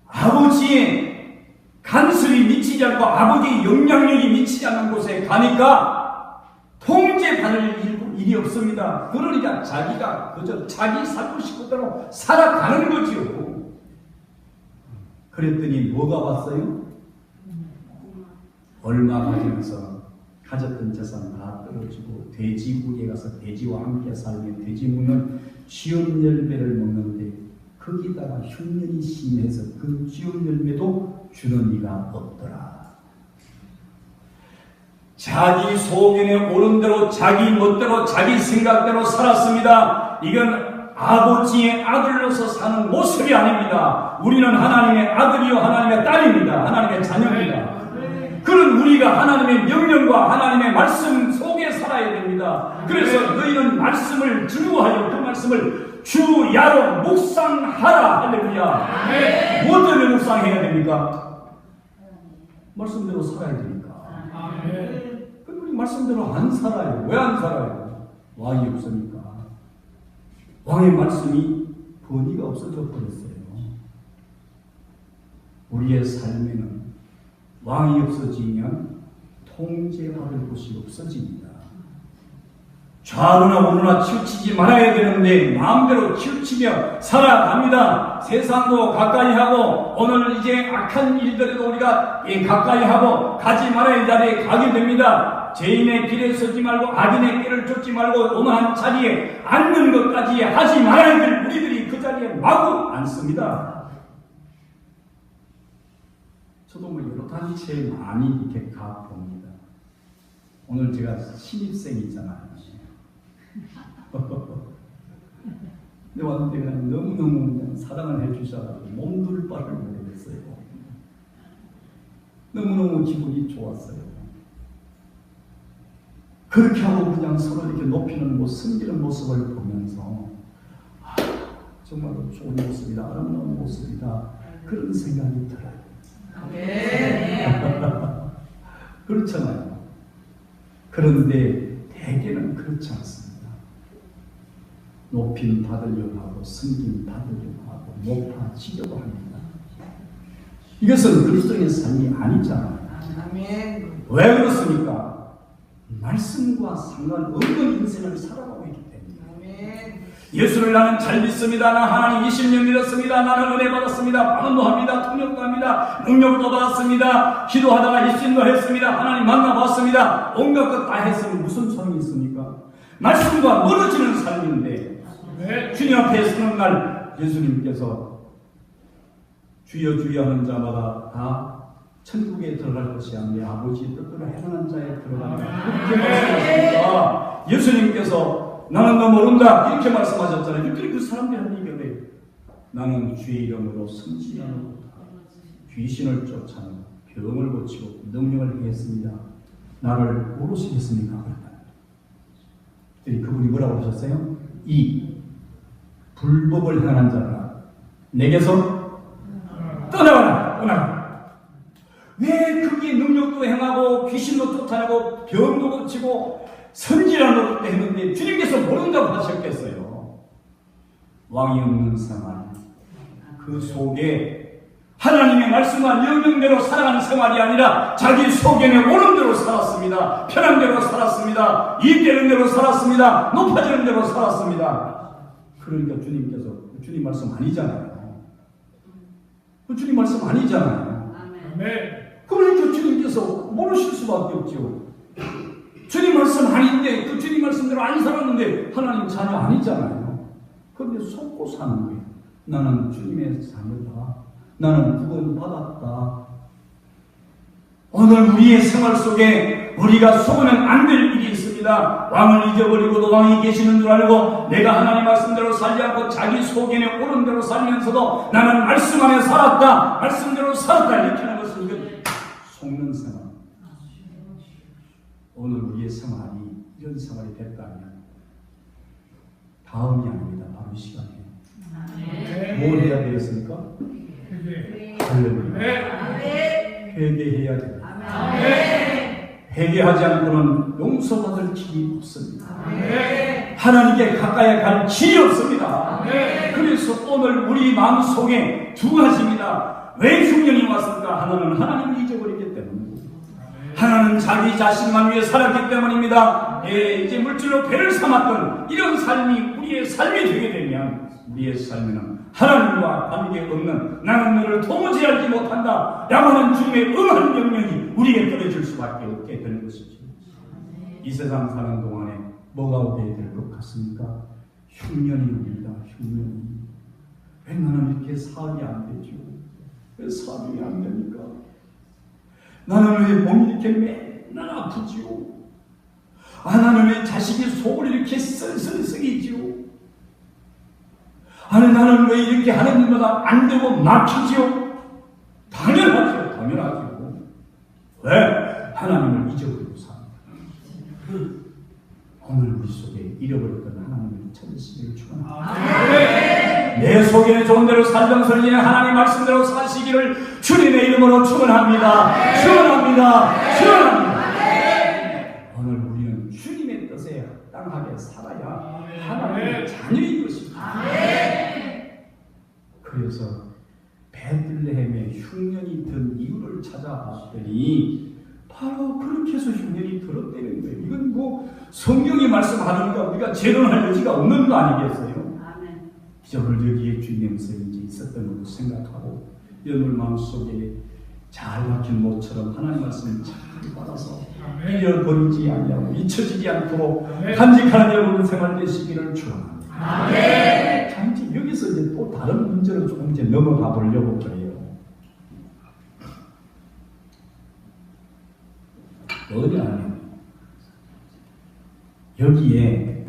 아버지의 간섭이 미치지 미치지 않고 아버지의 영향력이 미치지 않는 곳에 가니까 통제받을 일이 없습니다. 그러니까 자기가 그저 자기 살고 싶은 대로 살아가는 거지요. 그랬더니 뭐가 왔어요? 얼마 가지면서 가졌던 재산 다 떨어지고 돼지국에 가서 돼지와 함께 살면 돼지 먹는 쥐염 열매를 먹는데 거기다가 흉년이 심해서 그 쥐염 열매도 주는 이가 없더라. 자기 소견에 오른 대로 자기 멋대로 자기 생각대로 살았습니다. 이건 아버지의 아들로서 사는 모습이 아닙니다. 우리는 하나님의 아들이요 하나님의 딸입니다. 하나님의 자녀입니다. 그런 우리가 하나님의 명령과 하나님의 말씀 속에 살아야 됩니다. 그래서 너희는 말씀을 주루하여 그 말씀을 주야로 묵상하라. 할렐루야. 무엇 때문에 묵상해야 됩니까? 말씀대로 살아야 되니까. 근데 우리 말씀대로 안 살아요. 왜 안 살아요? 왕이 없으니까. 왕의 말씀이 번의가 없어져 버렸어요. 우리의 삶에는 왕이 없어지면 통제받을 곳이 없어집니다. 좌우나 우우나 치우치지 말아야 되는데 마음대로 치우치며 살아갑니다. 세상도 가까이 하고 오늘 이제 악한 일들에도 우리가 가까이 하고 가지 말아야 할 자리에 가게 됩니다. 죄인의 길에 서지 말고 악인의 길을 쫓지 말고 오만한 자리에 앉는 것까지 하지 말아야 될 우리들이 그 자리에 마구 앉습니다. 저도 뭐 여러 단체에 많이 이렇게 가봅니다. 오늘 제가 신입생이잖아요. 근데 왔는데 그냥 너무너무 그냥 사랑을 해주셔가지고 몸둘 바를 모르겠어요. 너무너무 기분이 좋았어요. 그렇게 하고 그냥 서로 이렇게 높이는 모습, 섬기는 모습을 보면서 정말로 좋은 모습이다, 아름다운 모습이다, 그런 생각이 들어요. 그렇잖아요. 그런데 대개는 그렇지 않습니다. 높임 받으려고 하고 섬김 받으려고 하고 높아지려고 합니다. 이것은 그리스도의 삶이 아니잖아요. 왜 그렇습니까? 말씀과 상관없는 인생을 살아가고 있기 때문에. 예수를 나는 잘 믿습니다. 나 하나님 20년 믿었습니다. 나는 은혜 받았습니다. 방언도 합니다. 통역도 합니다. 능력도 받았습니다. 기도하다가 입신도 했습니다. 하나님 만나봤습니다. 온갖 것 다 했으면 무슨 소용이 있습니까? 말씀과 멀어지는 삶인데 주님 앞에 서는 날 예수님께서 주여 주여 하는 자마다 다 천국에 들어갈 것이 아니라 아버지의 뜻대로 행하는 자에 들어가는 그렇게 말씀하십니다. 예수님께서 나는 너 모른다 이렇게 말씀하셨잖아요. 그랬더니 그 사람들이 한 얘기가 왜 나는 주의 이름으로 선지자는 귀신을 쫓아내고 병을 고치고 능력을 행했습니다. 나를 모르시겠습니까? 그랬더니 그분이 뭐라고 하셨어요? 이 불법을 행하는 자라 내게서 떠나가라. 왜 그게 능력도 행하고 귀신도 쫓아내고 병도 고치고 선지라는 것도 했는데 주님께서 모른다고 하셨겠어요? 왕이 없는 생활, 그 속에 하나님의 말씀과 명령대로 살아가는 생활이 아니라 자기 소견에 오른 대로 살았습니다. 편한 대로 살았습니다. 이익되는 대로 살았습니다. 높아지는 대로 살았습니다. 그러니까 주님께서 주님 말씀 아니잖아요. 그 주님 말씀 아니잖아요. 그러니까 주님께서 모르실 수밖에 없죠. 주님 말씀 아닌데 그 주님 말씀대로 안 살았는데 하나님 자녀 아니잖아요. 그런데 속고 사는 거예요. 나는 주님의 자녀다. 나는 구원받았다. 오늘 우리의 생활 속에 우리가 속으면 안 될 일이 있습니다. 왕을 잊어버리고도 왕이 계시는 줄 알고 내가 하나님 말씀대로 살지 않고 자기 소견에 옳은 대로 살면서도 나는 말씀 안에 살았다. 말씀대로 살았다. 이렇게 하는 것은 이건 속는 생활. 오늘 우리의 생활이 이런 생활이 됐다면 다음이 아닙니다. 바로 이 시간에 뭘 해야 되겠습니까? 회개해야 됩니다. 회개하지 않고는 용서받을 길이 없습니다. 하나님께 가까이 갈 길이 없습니다. 그래서 오늘 우리 마음속에 두 가지입니다. 왜 흉년이 왔을까? 하나는 하나님을 잊어버렸기 때문이고, 하나는 자기 자신만 위해 살았기 때문입니다. 이제 물질로 배를 삼았던 이런 삶이 우리의 삶이 되게 되면, 우리의 삶에는 하나님과 관계없는 나는 너를 도무지 알지 못한다 라고 하는 주님의 음한 명령이 우리에게 떨어질 수밖에 없게 되는 것이죠. 이 세상 사는 동안에 뭐가 오게 될 것 같습니까? 흉년이 옵니다. 흉년이. 왜 나는 이렇게 사업이 안 되죠? 왜 사업이 안 됩니까? 나는 왜 몸이 이렇게 맨날 아프지요? 나는 왜 자식이 속을 이렇게 썰썰 썩이지요? 나는 왜 이렇게 하는 일마다 안 되고 막히지요? 당연하죠. 당연하죠. 왜? 하나님을 잊어버리고 삽니다. 오늘 우리 속에 잃어버렸던 하나님을 찾으시기를 축원합니다. 내 속에 좋은 대로 살던 설리에 하나님 말씀대로 사시기를 주님의 이름으로 축원합니다. 축원합니다. 축원합니다. 오늘 우리는 주님의 뜻에 합당하게 살아야 하나님의 자녀인 것입니다. 그래서 베들레헴에 흉년이 든 이유를 찾아봤더니 바로 그렇게 해서 흉년이 들었다는 거예요. 이건 뭐 성경이 말씀하니까 우리가 재론할 여지가 없는 거 아니겠어요? 오늘 여기에 주님의 음성이 있었던 것도 생각하고, 오늘 마음속에 잘 막힌 못처럼 하나님 말씀을 잘 받아서 잃어버리지 아니하고 잊혀지지 않도록 간직하는 여러분 생활 되시기를 축원합니다. 자, 이제 여기서 이제 또 다른 문제로 조금 이제 넘어가 보려고 그래요. 어디냐면 여기에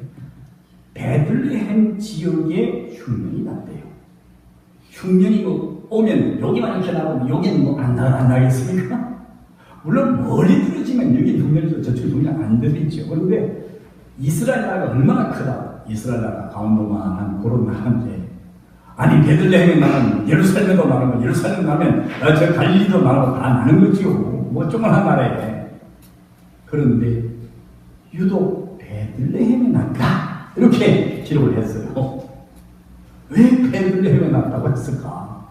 베들레헴 지역에 흉년이 났대요. 흉년이 뭐 오면 여기만 이렇게 나오면 여기는 뭐 안 나겠습니까? 물론 멀리 들어지면 여기 흉년이 저쪽 흉년 안 들리죠. 그런데 이스라엘 나라가 얼마나 크다. 이스라엘 나라 가운데만한 그런 나라인데, 아니 베들레헴에 나면 예루살렘도 나가고, 예루살렘 나면 저 갈릴리도 나가고 다 나는 거지요. 뭐 조그만한 나라에. 그런데 유독 베들레헴에 났다 이렇게 기록을 했어요. 왜 베들레헴에 났다고 했을까?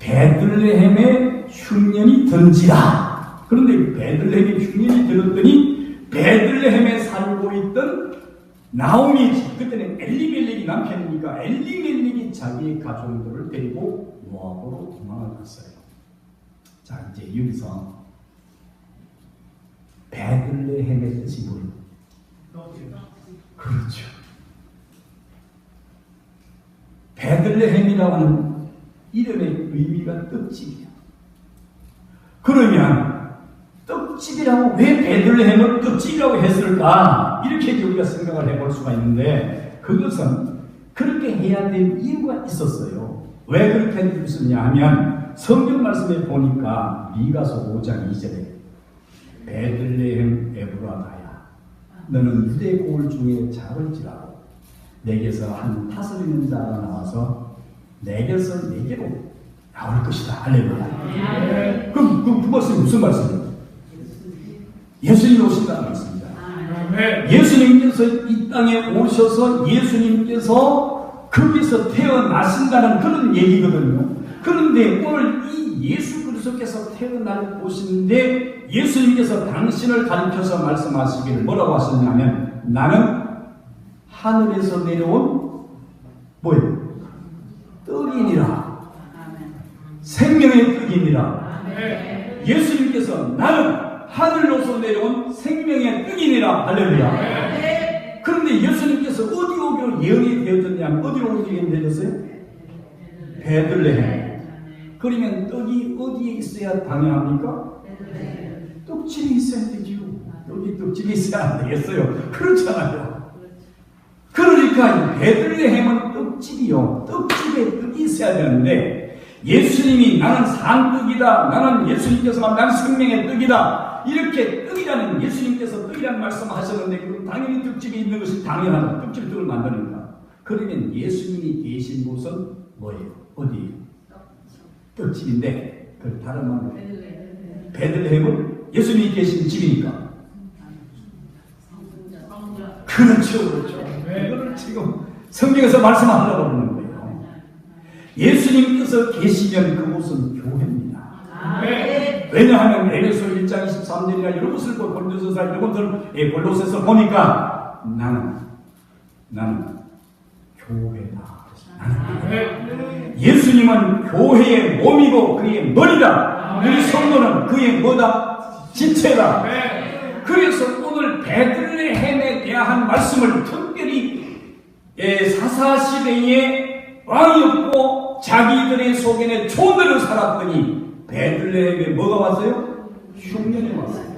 베들레헴에 흉년이 든지라. 그런데 베들레헴에 흉년이 들었더니 베들레헴에 살고 있던 나오미 집, 그때는 엘리멜렉이 남편이니까 엘리멜렉이 자기의 가족들을 데리고 모압으로 도망을 갔어요. 자, 이제 여기서 베들레헴의 뜻이 뭐예요? 그렇죠. 베들레헴이라고 하는 이름의 의미가 떡집이야. 그러면 떡집이라고 왜 베들레헴을 떡집이라고 했을까? 이렇게 우리가 생각을 해볼 수가 있는데, 그것은 그렇게 해야 될 이유가 있었어요. 왜 그렇게 했었냐 하면, 성경 말씀에 보니까 미가서 5장 2절에 베들레헴 에브라다야, 너는 유대 고을 중에 작을지라도 내게서 한 5명 자가 나와서 내게서 내게로 나올 것이다. 할렐루야. 그럼 그 말씀이 무슨 말씀이에요? 예수님이 오신다는 말씀입니다. 예수님께서 이 땅에 오셔서 예수님께서 거기서 태어나신다는 그런 얘기거든요. 그런데 오늘 이 예수 그리스도께서 태어날 곳인데 예수님께서 당신을 가리켜서 말씀하시기를 뭐라고 하셨냐면, 나는 하늘에서 내려온 뭐예요? 떡이니라. 생명의 떡이니라. 예수님께서 나는 하늘로서 내려온 생명의 떡이니라. 할렐루야. 그런데 예수님께서 어디 오기로 예언이 되어졌냐면 어디로 오기로 되어졌어요? 베들레헴. 그러면 떡이 어디에 있어야 당연합니까? 떡집이 있어야 되지요. 여기 떡집이 있어야 안 되겠어요? 그렇잖아요. 그러니까 베들레헴은 떡집이요. 떡집에 떡이 있어야 되는데, 예수님이 나는 산떡이다, 나는 예수님께서 말한 생명의 떡이다, 이렇게 떡이라는, 예수님께서 떡이라는 말씀하셨는데 그럼 당연히 떡집이 있는 것이 당연하다. 떡집 떡을 만드니까. 그러면 예수님이 계신 곳은 뭐예요? 어디예요? 떡집인데, 그 다른 말로 베들레헴은 예수님이 계신 집이니까. 그렇죠, 그렇죠. 이거를 지금 성경에서 말씀하려고 하는 거예요. 예수님께서 계시면 그곳은 교회입니다. 왜냐하면 에베소 1장 23절이나 이런 것을 골로새서 이런 것들 골로새서 보니까 나는 교회다. 예수님은 교회의 몸이고 그의 머리다. 우리 성도는 그의 뭐다? 지체다. 그래서 오늘 베들레헴에 대한 말씀을 특별히 사사시대에 왕이었고 자기들의 속에는 촌으로 살았더니 베들레헴에 뭐가 왔어요? 흉년이 왔어요.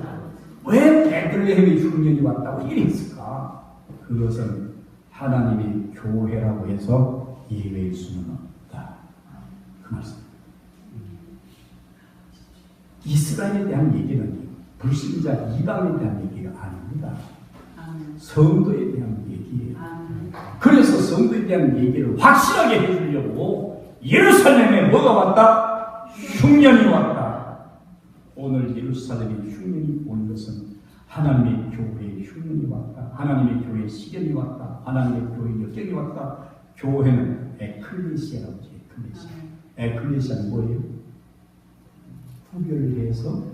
왜 베들레헴에 흉년이 왔다고 이랬을까? 그것은 하나님이 교회라고 해서 예외일 수는 없다. 그 말씀. 이스라엘에 대한 얘기는 불신자 이방에 대한 얘기가 아닙니다. 성도에 대한 얘기예요. 그래서 성도에 대한 얘기를 확실하게 해주려고 예루살렘에 뭐가 왔다? 흉년이 왔다. 오늘 예루살렘에 흉년이 온 것은 하나님의 교회에 흉년이 왔다. 하나님의 교회에 시련이 왔다. 하나님의 교회에 역경이 왔다. 교회는 에클레시아라고 해요. 에클레시아. 에클레시아는 뭐예요? 구별해서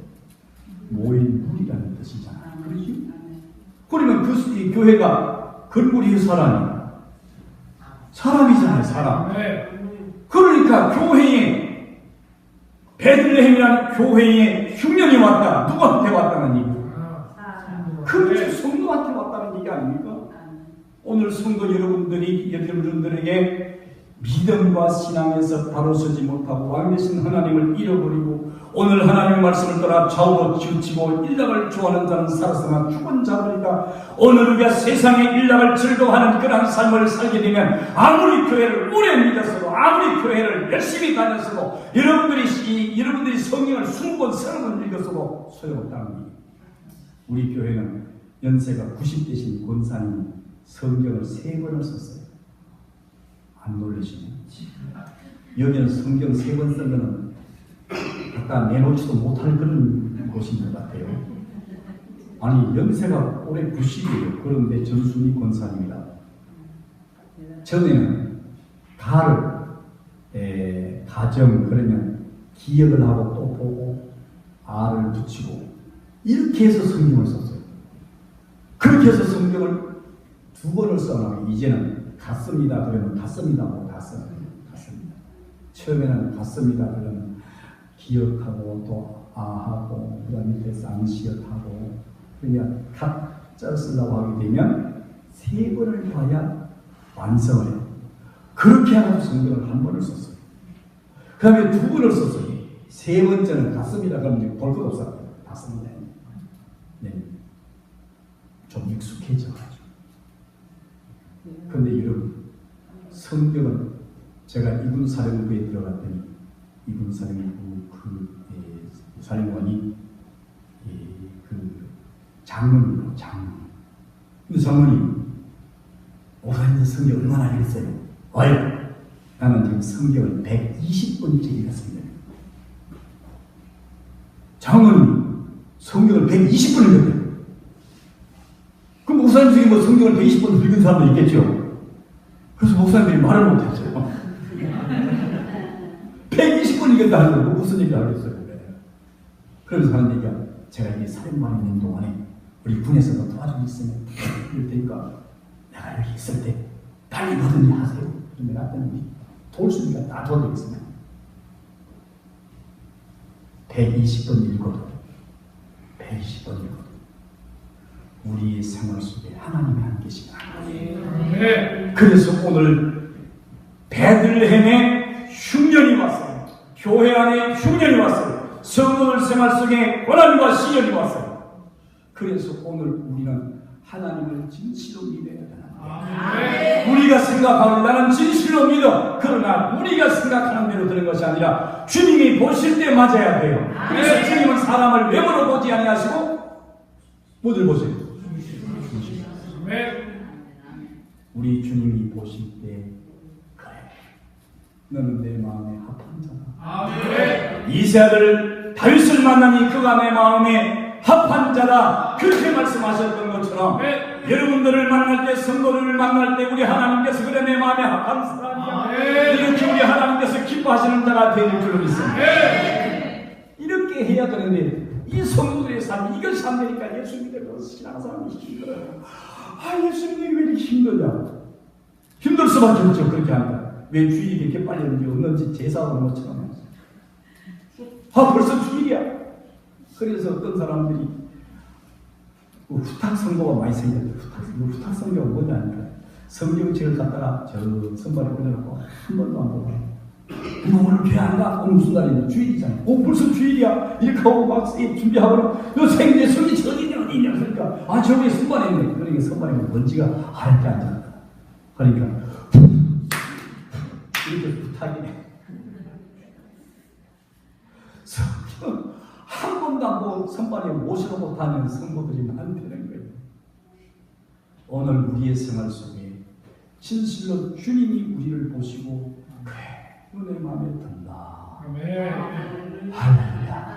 모인 무리라는 뜻이잖아요. 그렇지? 그러면 그 교회가 근무리의 사람이잖아요. 사람. 그러니까 교회에 베들레헴이라는 교회에 흉년이 왔다. 누구한테 왔다는 얘기예요? 그렇죠. 성도한테 왔다는 얘기 아닙니까? 오늘 성도 여러분들에게 믿음과 신앙에서 바로 서지 못하고 왕 되신 하나님을 잃어버리고 오늘 하나님의 말씀을 떠나 좌우로 치우치고 일락을 좋아하는 자는 살았으나 죽은 자들이다. 오늘 우리가 세상의 일락을 즐거워하는 그런 삶을 살게 되면 아무리 교회를 오래 믿었어도 아무리 교회를 열심히 다녔어도 여러분들이 성경을 20번, 30번 읽었어도 소용없다는 얘기예요. 우리 교회는 연세가 90대신 권사님이 성경을 3번을 썼어요. 안 놀라시네. 여기는 성경 3번 쓴 거는 갖다 내놓지도 못할 그런 곳인 것 같아요. 아니 연세가 올해 90이에요. 그런데 전순이 권사님이라. 전에는 가정 그러면 기억을 하고 또 보고 알을 붙이고 이렇게 해서 성경을 썼어요. 그렇게 해서 성경을 2번을 써놔요. 이제는 갔습니다. 그러면 갔습니다. 뭐 갔습니다. 처음에는 갔습니다. 그러면 기억하고 또 아하고 그 다음 밑에 쌍시엇하고 그러니까 가짜를 쓰려고 하게 되면 3번을 봐야 완성을 해요. 그렇게 하고 성경을 1번을 썼어요. 그 다음에 2번을 썼어요. 3번째는 갔습니다. 그러면 이제 볼 것 없어요. 갔습니다. 네. 좀 익숙해져가지고. 그런데 여러분, 성경은 제가 이군 사령부에 들어갔더니 이군 사령부 사령관이 장로님이에요. 근데 장로님, 오라는 성경 얼마나 읽었어요? 와요. 나는 지금 성경을 120번째 읽었습니다. 장로님, 성경을 120번 읽었대요. 그럼 목사님 중에 뭐 성경을 120번 읽은 사람도 있겠죠? 그래서 목사님들이 말을 못했어요. 120번 읽었다는 거 무슨 얘기 하겠어요? 그러면서 하는 얘기가 제가 이게 사령관에 있는 동안에 우리 군에서 뭐 도와주고 있으면 이럴 테니까 내가 여기 있을 때 빨리 뭐든지 하세요. 그럼 내가 했더니 도울 수 있으니까 다 도와드리겠습니다. 120번 읽어도 120번 읽어도 우리의 생활 속에 하나님이 한 계시다. 그래서 오늘 베들레헴에 흉년이 왔어요. 교회 안에 흉년이 왔어요. 성도들 생활 속에 고난과 시련이 왔어요. 그래서 오늘 우리는 하나님을 진실로 믿어야 되는데 우리가 생각하고 나는 진실로 믿어. 그러나 우리가 생각하는 대로 되는 것이 아니라 주님이 보실 때 맞아야 돼요. 그래서 주님은 사람을 외모로 보지 아니하시고 뭐를 보세요? 우리 주님이 보실 때 그래 너는 내 마음에 합한 자다. 이세아를 다윗을 만나니 그가 내 마음에 합한 자다. 그렇게 말씀하셨던 것처럼 여러분들을 만날 때, 성도들을 만날 때 우리 하나님께서 그래 내 마음에 합한 사람이야, 이렇게 우리 하나님께서 기뻐하시는 자가 되는 줄로 믿습니다. 이렇게 해야 되는데 이 성도들의 삶, 이것이 안 되니까 예수 믿으면서 신앙사람이 힘들어요. 예수 믿는 게 왜 이렇게 힘드냐? 힘들 수밖에 없죠. 그렇게 한다. 왜 주일이 이렇게 빨리 없는지 제사하는 것처럼. 벌써 주일이야. 그래서 어떤 사람들이 후탁 선교가 많이 생겼어요. 후탁 선교가 뭐냐니까 성경책을 갖다가 저 선발에 올려놓고 한 번도 안 보고 너 오늘 교회 안 가? 오늘 무슨 날이냐? 주일이잖아. 벌써 주일이야. 이렇게 하고 막 준비하고 너 생일에 성이 어디냐? 그러니까 저기 선발에 있네. 그러니까 선발에 먼지가 하얗게 앉았다. 그러니까 이렇게 부탁이네. 성경 한 번도 안 보고 선발에 모시고 다니는 성도들이 많다는 거예요. 오늘 우리의 생활 속에 진실로 주님이 우리를 보시고 그래 내 마음에 든다. 할렐루야.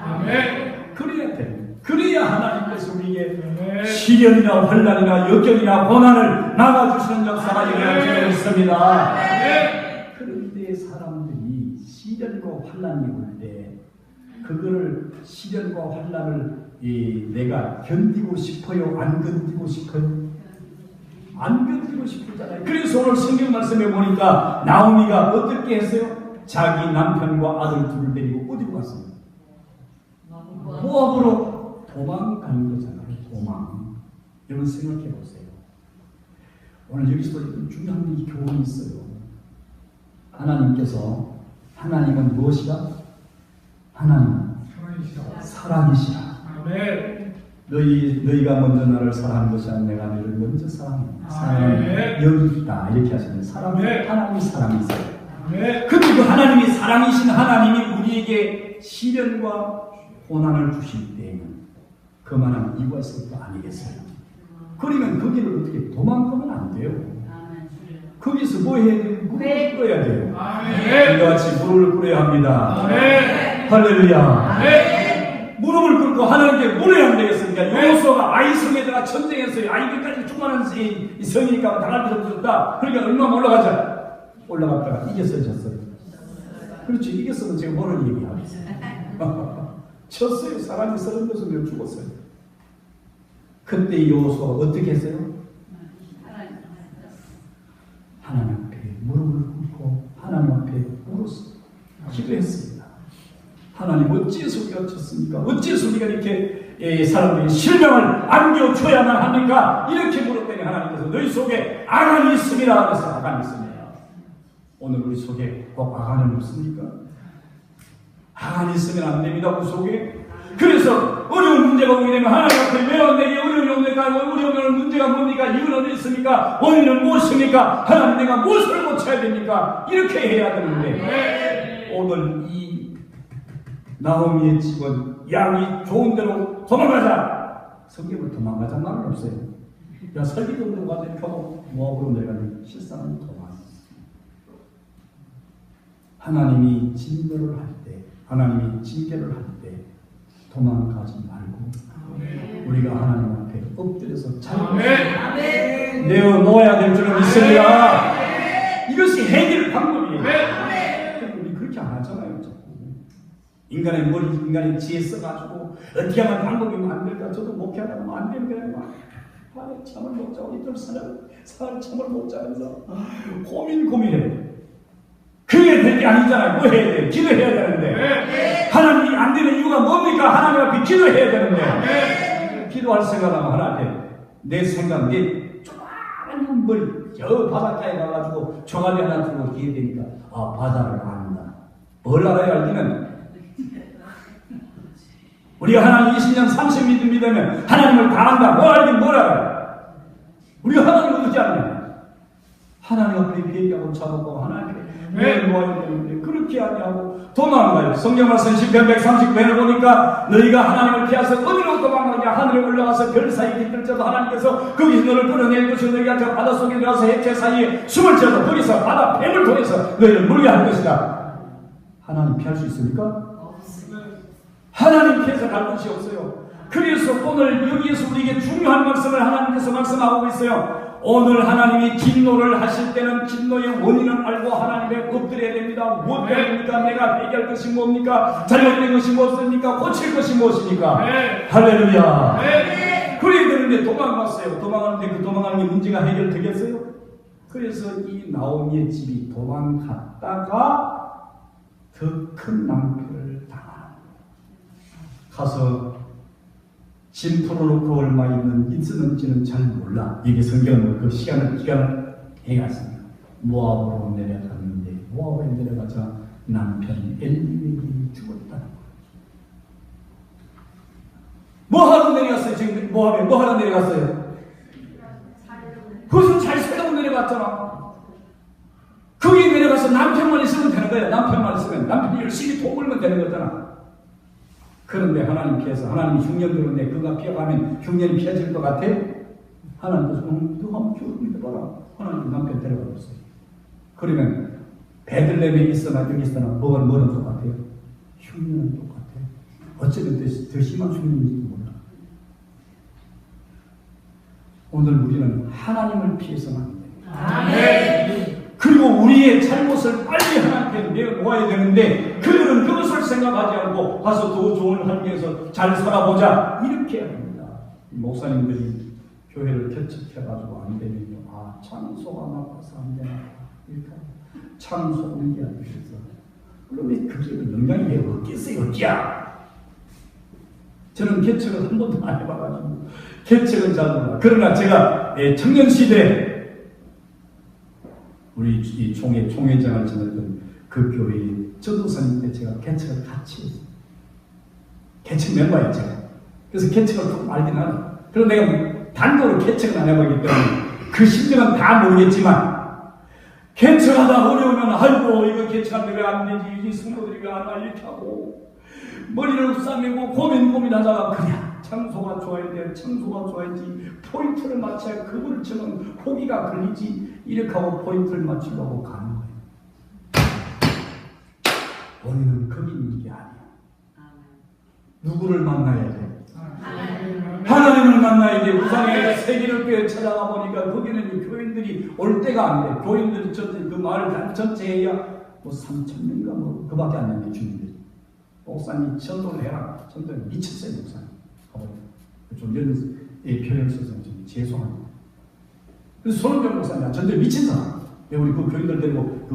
아멘. 그래야 돼. 그래야 하나님께서 우리에게 시련이나 환난이나 역경이나 고난을 막아주시는 역사가 일어날 수 있습니다. 그런데 사람들이 시련과 환난이 올 때 그거를 시련과 환난을 내가 견디고 싶어요? 안 견디고 싶어요? 안 견디고 싶잖아요. 그래서 오늘 성경 말씀에 보니까 나오미가 어떻게 했어요? 자기 남편과 아들 둘을 데리고 어디로 갔습니까? 모압으로 도망가는 거잖아요. 도망. 여러분 생각해 보세요. 오늘 여기서 중요한 이 교훈이 있어요. 하나님은 무엇이다? 하나님은 사랑이시라. 아멘. 너희가 먼저 나를 사랑하는 것이 아니라 내가 너를 먼저 사랑해. 사랑은 여기 있다. 이렇게 하시는 하나님이 사랑이세요. 근데 그 하나님이 사랑이신 하나님이 우리에게 시련과 고난을 주실 때에는 그만한 이유가 있을 거 아니겠어요? 그러면 거기를 어떻게 도망가면 안 돼요. 거기서 뭐 해야 돼요? 무릎을 꿇어야 돼요. 우리가 같이 무릎을 꿇어야 합니다. 할렐루야. 무릎을 꿇고 하나님께 물어야 안 되겠습니까? 여호수아가 아이 성에다가 전쟁했어요. 아이까지 조그마한 성이니까 당할 필요 없었다. 그러니까 얼마나 올라갔다가 이겼어요, 졌어요? 그렇죠. 이겼으면 제가 뭐를 얘기하겠어요? 졌어요. 사람이 36명 죽었어요. 그때 여호수아가 어떻게 했어요? 하나님 앞에 무릎을 꿇고 하나님 앞에 울었어요. 기도했습니다. 하나님 어찌해서 우리가 졌습니까? 어찌해서 우리가 이렇게 사람들이 실명을 안겨줘야만 합니까? 이렇게 물었더니 하나님께서 너희 속에 악한이 있습니다. 그래서 악한이 있습니다. 오늘 우리 속에 꼭 악한은 없습니까? 악한이 있으면 안 됩니다. 우리 속에. 그래서 어려운 문제가 오게 되면 하나님 앞에 왜 내게 어려움이 옵니까? 어려운 문제가 뭡니까? 이유는 어디 있습니까? 원인은 무엇입니까? 하나님 내가 무엇을 고쳐야 됩니까? 이렇게 해야 되는데 오늘 이 나오미의 직원 양이 좋은 대로 도망가자. 성경을 도망가자 말은 없어요. 야 설기도 가서 펴고 모압으로 내가는 실상은 도망. 하나님이 진노를 할 때, 하나님이 징계를 할 때 도망가지 말고 우리가 하나님 앞에 엎드려서 잘 내어놓아야 될 줄을 믿습니다. 이것이 해결 방법이에요. 우리 그렇게 안 하잖아요. 자꾸. 인간의 머리, 인간의 지혜 써가지고 어떻게 하면 방법이 안 될까? 저도 목회하다 보면 안 되는 거예요. 막 잠을 못 자고 이들 사람 잠을 못 자면서 고민해. 그게 될 게 아니잖아요. 뭐 해야 돼? 기도해야 되는데. 하나님이 안 되는 이유가 뭡니까? 하나님 앞에 기도해야 되는데. 기도할 생각하면 하나님께 내 생각, 내 조그마한 머리, 저 바닷가에 가가지고 종아리 하나 들고 기회 되니까, 바다를 안다. 뭘 알아야 알기는? 우리가 하나님 20년, 30년 믿으면 하나님을 다 안다. 뭘 알긴 뭘 알아요? 우리가 하나님을 어떻게 아냐? 하나님 앞에 회개하고 잡았고 하나님 왜 놓아야 되는데 그렇게 아니하고 도망가요. 성경 말씀 10편 139편을 보니까 너희가 하나님을 피해서 어디로 도망가냐? 하늘에 올라가서 별 사이 깃들쳐도 하나님께서 거기서 너를 끌어낼 것이고 너희가 저 바닷속에 들어가서 해체 사이에 숨을 쉬어서 거기서 바다 뱀을 통해서 너희를 물게 할 것이다. 하나님 피할 수 있습니까? 하나님 피해서 갈 곳이 없어요. 그래서 오늘 여기에서 우리에게 중요한 말씀을 하나님께서 말씀하고 있어요. 오늘 하나님이 진노를 하실 때는 진노의 원인을 알고 하나님에 엎드려야 됩니다. 무엇 때문입니까? 내가 해결할 것이 뭡니까? 잘못된 것이 무엇입니까? 고칠 것이 무엇입니까? 네. 할렐루야. 네. 그래야 되는데 도망갔어요. 도망가는데 그 도망가는 게 문제가 해결되겠어요? 그래서 이 나오미의 집이 도망갔다가 더 큰 낭패를 당하는 가서 짐 풀어놓고 얼마 있는지는 잘 몰라. 이게 성경은 그 기간을 해갔습니다. 모압으로 내려갔는데 모압에 내려가자 남편 엘리멜이 죽었다는 거예요. 뭐 하러 내려갔어요? 지금 모압에 뭐 하러 내려갔어요? 거기서 잘 살려고 내려갔잖아. 거기 내려가서 남편만 있으면 되는 거야. 남편만 있으면 남편이 열심히 돈 벌면 되는 거잖아. 그런데 하나님께서 하나님이 흉년 들었는데 그가 피어가면 흉년이 피해질 것 같아? 하나님께서 너 한번 기억해봐라. 하나님 남편 데려가셨어요. 그러면 베들레헴에 있으나 여기 있으나 뭐는 똑같아요? 흉년은 똑같아요. 어쩌면 더 심한 흉년인지도 몰라. 오늘 우리는 하나님을 피해서는 안 돼요. 아멘. 그리고 우리의 잘못을 빨리 하나님께 내놓아야 되는데 그들은 그것을 생각하지 않고 가서 더 좋은 환경에서 잘 살아보자 이렇게 해야 합니다. 목사님들이 교회를 개척해가지고 안 되면요, 찬소가 나빠서 안 되나 이렇게 찬소 울게 하셔서 그러면 그게 영향이 왜 없겠어요? 없지야. 저는 개척을 한 번도 안 해봐가지고 개척은 잘 몰라. 그러나 제가 청년 시대 우리 이 총회장을 지냈던 그 교회 전도사님 때 제가 개척을 같이 했어요. 개척 멤버였죠. 제가. 그래서 개척을 조금 알긴 하네. 그런데 내가 단독으로 개척은 안 해보기 때문에 그 심정은 다 모르겠지만 개척하다 어려우면 아이고 이거 개척하는데 왜 안 되지? 이 성도들이 왜 안 와? 이렇게 하고 머리를 싸매고 고민하다가 그냥 창소가 좋아야 돼. 창소가 좋아야지. 포인트를 맞춰야 그분을 치면 고기가 걸리지. 이렇게 하고 포인트를 맞추려고 가는 거예요. 원인은 거기 있는 게 아니야. 누구를 만나야 돼? 하나님을 만나야 돼. 우상의 세계를 꽤 찾아가 보니까 거기는 교인들이 올 때가 안 돼. 교인들이 전체 그 마을 전체 해야 뭐 3,000명인가 뭐 그밖에 안 되는 주민들이. 목사님 전도를 해라. 전도를 미쳤어요, 목사님. 좀 이런 표현을 써서 좀 죄송합니다. 그래서 손은정 목사님 전도에 미친 사람. 우리 그 교인들 데리고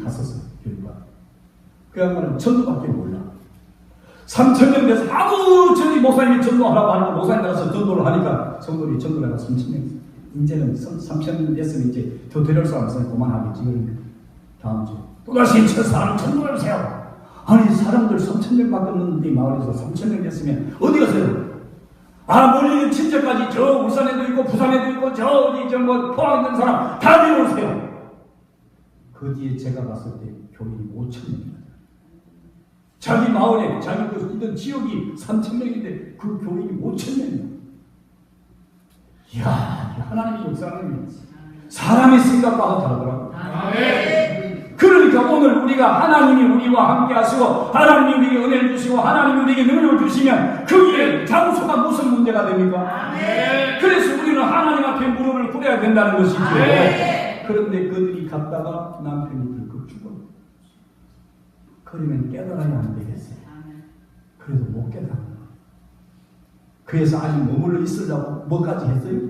갔었어요, 교인과. 그 양반은 전도밖에 몰라. 3,000명 돼서 아무 저희 목사님이 전도하라고 하니까 목사님 나가서 전도를 하니까 성도들이 전도를 해서 3,000명. 이제는 3,000명 됐으면 이제 더 데려올 사람 있으면 그만하겠지. 그러니까 다음 주에 또다시 저 사람 전도를 하세요. 아니 사람들 3,000명밖에 없는데 마을에서 3,000명 됐으면 어디 가세요? 멀리 친척까지 저 울산에도 있고 부산에도 있고 저 어디 뭐 포항에 있는 사람 다 데려오세요. 그 뒤에 제가 갔을 때 교인이 5,000명입니다. 자기 마을에 자기 그 있던 지역이 3,000명인데 그 교인이 5,000명이에요. 이야, 하나님의 역사는 사람의 생각과는 다르더라고요. 그러니까 오늘 우리가 하나님이 우리와 함께 하시고 하나님이 우리에게 은혜를 주시고 하나님이 우리에게 능력을 주시면 거기에 장소가 무슨 문제가 됩니까? 그래서 우리는 하나님 앞에 무릎을 꿇어야 된다는 것이죠. 그런데 그들이 갔다가 남편이 들컥 죽어요. 그러면 깨달아야 안 되겠어요. 그래도 못 깨달아요. 그래서 아직 머물러 있으려고 뭐까지 했어요?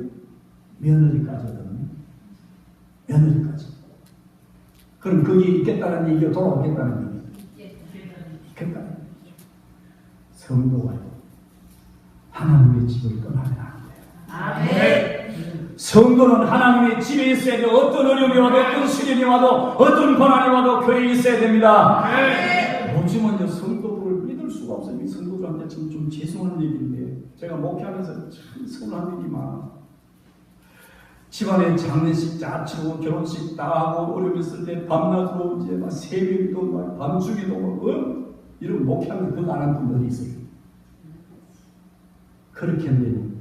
며느리까지 하거든요. 며느리까지. 그럼 거기 있겠다는 얘기가 돌아오겠다는 얘기. 있겠다는 얘기죠. 성도가 하나님의 집을 떠나면 안 돼요. 성도는 하나님의 집에 있어야 돼요. 어떤 어려움이 와도 어떤 시련이 와도 어떤 고난이 와도 교회에 있어야 됩니다. 요즘은 성도들을 믿을 수가 없어요. 이 성도들한테 좀 죄송한 얘기인데 제가 목회하면서 참 서운한 일이 많아. 집안에 장례식 짜치고 결혼식 다 하고 어려움 있을 때 밤낮으로 이제 막 새벽도 막 밤중에도 막 이런 목회하면 그거 안 하는 분들이 있어요. 그렇게 했는데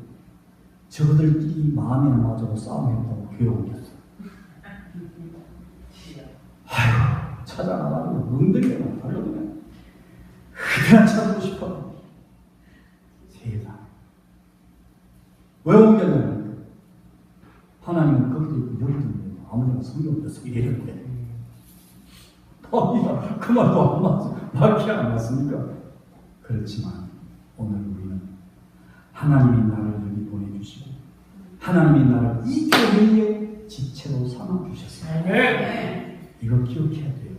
저들끼리 마음에 안 맞아서 싸움했다고 교회 옮겼어. 아휴 찾아가가지고 엉덩이가 나타나네. 그냥 찾고 싶어. 세상 왜 옮겼냐면 하나님은 거기에 여기도 아무나 성경 없어서 이래는 거예요. 그 말도 맞게 안 맞습니까? 그렇지만 오늘 우리는 하나님이 나를 여기 보내주시고 하나님이 나를 이 교회의 지체로 삼아주셨어요. 이거 기억해야 돼요.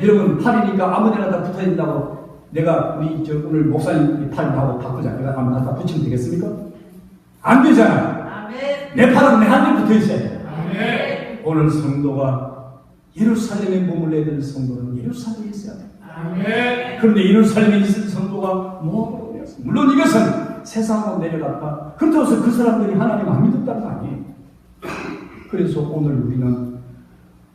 여러분 팔이니까 아무데나 다 붙어있다고 내가 우리 오늘 목사님 팔하고 바꾸자. 내가 아무나 다 붙이면 되겠습니까? 안 되잖아. 내 팔은 내 한 대 붙어있어야 돼. 오늘 성도가 예루살렘에 머물러야 될 성도는 예루살렘에 있어야 돼. 그런데 예루살렘에 있는 성도가 물론 이것은 세상으로 내려갔다. 그렇다고 해서 그 사람들이 하나님 안 믿었다는 거 아니에요. 그래서 오늘 우리는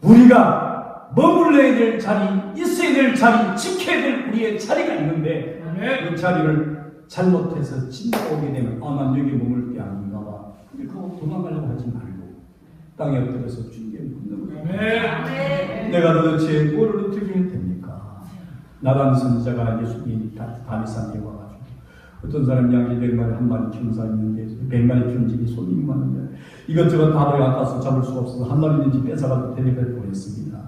우리가 머물러야 될 자리, 있어야 될 자리, 지켜야 될 우리의 자리가 있는데 그 자리를 잘못해서 지나오게 되면 난 여기 머물 게 아닌가 봐. 근데 그거 도망가려고 하지 말고 땅에 엎드려서 주님께 묻는 거예요. 내가 도대체 뭐를 어떻게 해야 됩니까? 나단 선지자가 예수님이 다윗한테 와가지고 어떤 사람 양이 100마리 한 마리 키우는 사람이 있는데 100마리 키우는 집이 손님이 많은데 이것저것 다 아까서 잡을 수가 없어서 한 마리 있는지 뺏어가지고 데리고 보냈습니다.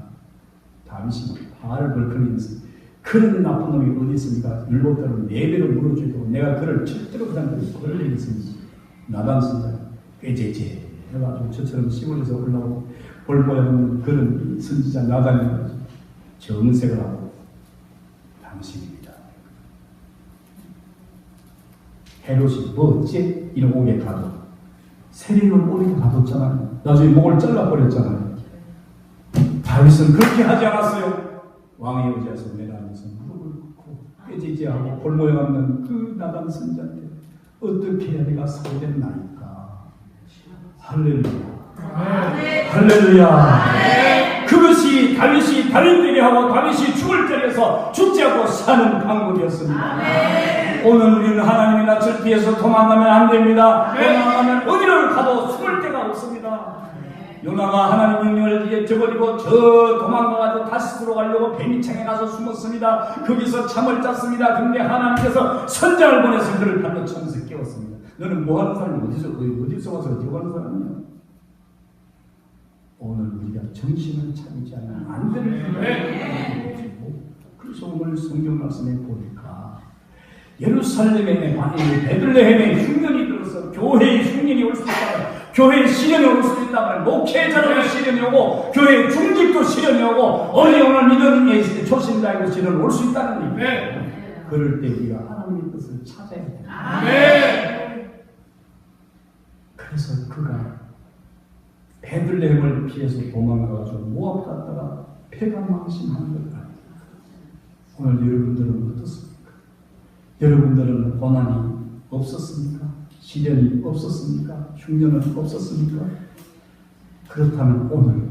다윗이 발을 벌크면서 그런 나쁜 놈이 어디 있습니까? 율법대로 4배로 물어주고 내가 그를 절대로 그 사람들이 그럴 일이 있습니다. 나단 선지자 꾀제제 해가지고 저처럼 시골에서 올라오고 볼모양 그런 선지자 나단이 정색을 하고 당신입니다. 헤롯이 뭐 어째 이런 옥에 가도 세리를 오래 가뒀잖아요. 나중에 목을 잘라버렸잖아요. 다윗은 그렇게 하지 않았어요. 왕의 의지에서 내려앉아서 무릎을 꿇고 꾀지지하고 볼모양 없는 그 나단 선지자한테 어떻게 해야 내가 살겠나이까. 할렐루야. 할렐루야. 그것이 다윗이 달인되게 하고 다윗이 죽을 자리에서 죽지 않고 사는 방법이었습니다. 오늘 우리는 하나님의 낯을 피해서 도망가면 안 됩니다. 도망가면 어디를 가도 숨을 데가 없습니다. 요나가 하나님 명령을 저버리고 저 도망가가지고 다시 들어가려고 베니창에 가서 숨었습니다. 거기서 잠을 잤습니다. 근데 하나님께서 선장을 보내서 그를 발로 쳐서 깨웠습니다. 너는 뭐 하는 사람이 어디서 와서 어디 가는 사람이냐? 오늘 우리가 정신을 차리지 않으면 안 되는 거예요. 그래서 오늘 성경 말씀에 보니까 예루살렘에 베들레헴에 흉년이 들어서 교회에 흉년이 올 수 있다면 교회에 시련이 올 수 있다면 목회자로도 시련이 오고 교회의 중직도 시련이 오고 어려움을 믿는 초신자에도 시련이 올 수 있다는 얘기예요. 그럴 때 우리가 하나님의 뜻을 찾아야 돼요. 그래서 그가 베들레헴을 피해서 도망가가지고 모압 갔다가 패가 망신한 것 같아요. 오늘 여러분들은 어떻습니까? 여러분들은 고난이 없었습니까? 시련이 없었습니까? 흉년은 없었습니까? 그렇다면 오늘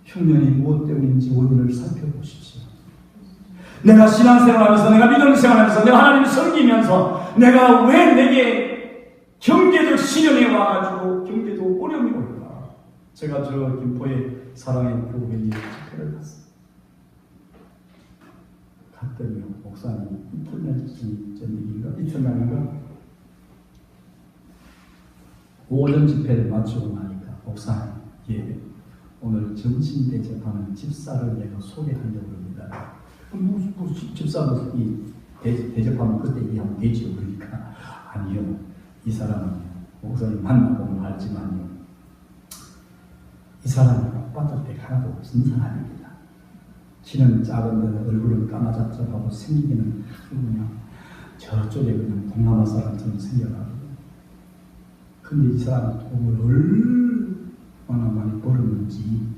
흉년이 무엇 때문인지 원인을 살펴보십시오. 내가 신앙생활하면서 내가 믿음생활하면서 내가 하나님을 섬기면서 내가 왜 내게 경제적 시련이 와가지고 경제적 어려움이 올까? 제가 저 김포의 사랑의 교회에 집회를 갔어요. 갔더니 목사님 이틀만인가 오전 집회를 마치고 나니까 목사님 오늘 점심 대접하는 집사를 내가 소개하려고 합니다. 무슨 집사도 대접하면 그때 이해하면 되지요. 그러니까 아니요, 이 사람은 목사님 만나보면 알지만요, 이 사람이 빠질 때 하나도 없는 사람입니다. 키는 작은데 얼굴은 까마잡잡하고 생기기는 그냥 저쪽에 그냥 동남아 사람처럼 생겨가지고. 근데 이 사람이 돈을 얼마나 많이 벌었는지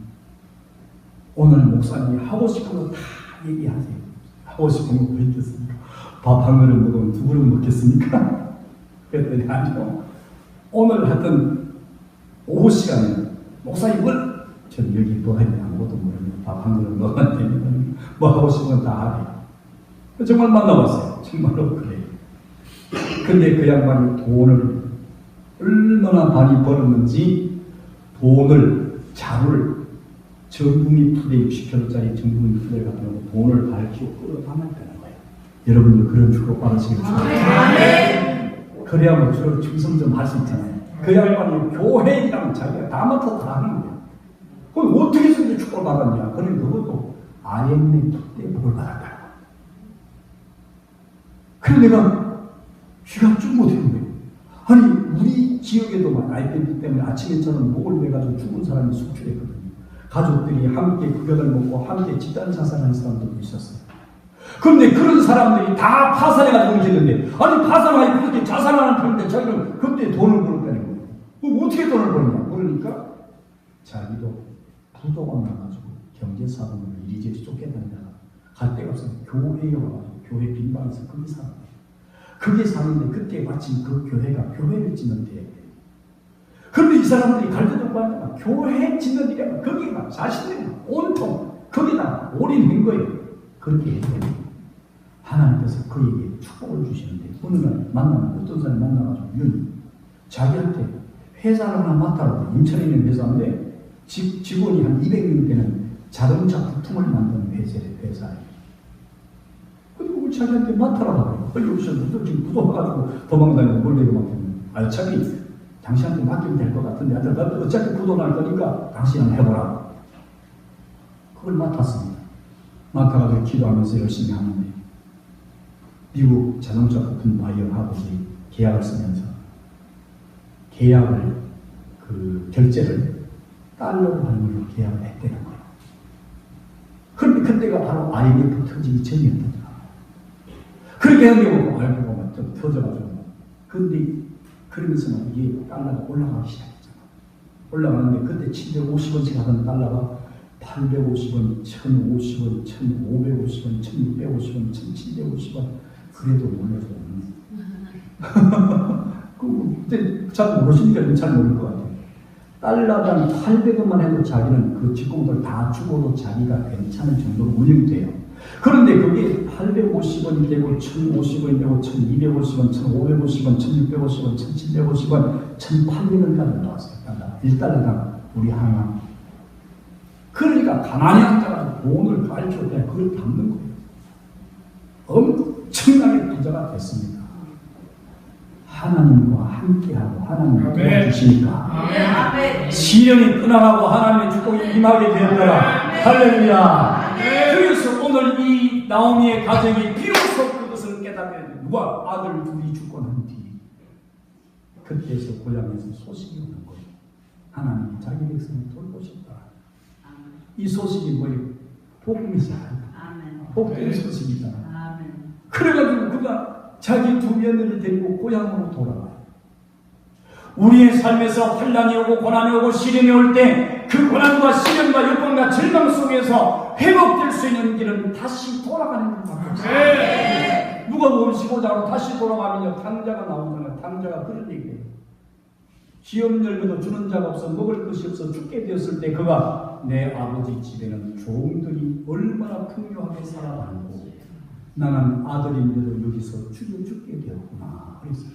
오늘 목사님이 하고 싶은 거 다 얘기하세요. 하고 싶은 거 왜 있겠습니까? 밥 한 그릇 먹으면 2그릇 먹겠습니까? 그랬더니 아니요. 오늘 하여튼 오후 시간에 목사님 전 여기 뭐 하냐 아무것도 모르는데 밥 한 그릇 먹으면 됩니다. 뭐 하고 싶은 건 다 하래요. 정말 만나봤어요. 정말로 그래요. 근데 그 양반이 돈을 얼마나 많이 벌었는지 돈을 자루를 정부미 투대 60kg짜리 정부미 투대 같은 거 돈을 밝히고 끌어담았다는 거예요. 여러분도 그런 축복 받으시길 축복합니다. 그래야 뭐 주로 충성 좀 할 수 있잖아요. 그 양반이 교회랑 자기가 다 맡아서 다 하는 거예요. 그럼 어떻게 해서 축복을 받았냐? 그러니 그것도 IMF 때 복을 받았다. 그래서 내가 귀가 쭉 못하는 거예요. 아니 우리 지역에도 막 IMF 때문에 아침에 저는 목을 내가지고 죽은 사람이 속출했거든요. 가족들이 함께 국약을 먹고 함께 집단 자살하는 사람들도 있었어요. 그런데 그런 사람들이 다 파산해가지고 움직였는데, 아니 파산하기 그렇게 자살하는 편인데 자기는 그때 돈을 벌었다는 거예요. 그럼 어떻게 돈을 버느냐? 그러니까 자기도 부도가 나가지고 경제사업을 이리저리 쫓겨다니다가 갈 데가 없어서 교회에 와가지고 교회 빈방에서 거기 사는 거예요. 그게 사는데 그때 마침 그 교회가 교회를 짓는 데예요. 그런데 이 사람들이 갈 데도 없고 하니까 교회 짓는 일이면 거기가 자신들이 온통 거기다 올인한 거예요. 그렇게 했더니 하나님께서 그에게 축복을 주시는데 어느 날 만나면 어떤 사람이 만나가지고 윤 자기한테 회사를 하나 맡아라고 인천에 있는 회사인데 직원이 한 200명 되는 자동차 부품을 만드는 회사예요. 그리고 자기한테 맡아라고 그래요. 여기서 지금 부도가지고 도망다니고 몰래 도망다니고 어차피 당신한테 맡기면 될 것 같은데 어차피 부도 날 거니까 당신이 한번 해보라. 그걸 맡았습니다. 맡아가지고 기도하면서 열심히 하는데 미국 자동차 부품 바이어하고 계약을 쓰면서 계약을 그 결제를 달러로 하는 걸로 계약을 했다는 거예요. 그런데 그때가 바로 IMF 터지기 전이었던 거예요. 그렇게 하는데 알고 보면 좀 터져가지고 근데 그러면서는 이게 달러가 올라가기 시작했잖아. 올라가는데 그때 750원씩 하던 달러가 850원, 1050원, 1550원, 1650원, 1750원 그래도 올려서 그때 잘 모르시니까 잘 모를 것 같아요. 달러당 800원만 해도 자기는 그 직공들 다 주고도 자기가 괜찮은 정도로 운영이 돼요. 그런데 그게 850원이 되고 1050원이 되고 1250원, 1550원, 1650원, 1750원, 1800원까지 나왔어요. 달러. 1달러당 우리 하나. 그러니까 가만히 앉아가지고 돈을 발표할 때 그걸 담는 거예요. 엄청나게 부자가 됐습니다. 하나님과 함께하고 하나님을 도와주시니까 시련이 떠나가고 하나님의 축복이 임하게 되었더라. 할렐루야. 그래서 오늘 이 나오미의 가정이 비로소 그것을 깨닫게 누가 아들 둘이 죽고 난 뒤 그때에서 고향에서 소식이 오는 거예요. 하나님이 자기 백성을 돌보셨다. 이 소식이 뭐예요? 복음이잖아요. 복된 소식이잖아요. 그래가지고 그가 자기 두 며느리를 데리고 고향으로 돌아가요. 우리의 삶에서 환난이 오고 고난이 오고 시련이 올 때 그 고난과 시련과 여건과 절망 속에서 회복될 수 있는 길은 다시 돌아가는 것밖에 없어요. 누가 모시고자 하고 다시 돌아가면요 탕자가 나오잖아요. 탕자가 그런 얘기예요. 시험 열매도 주는 자가 없어 먹을 것이 없어 죽게 되었을 때 그가 내 아버지 집에는 종들이 얼마나 풍요하게 살아가는고 나는 아들인데도 여기서 죽게 되었구나. 그랬어요.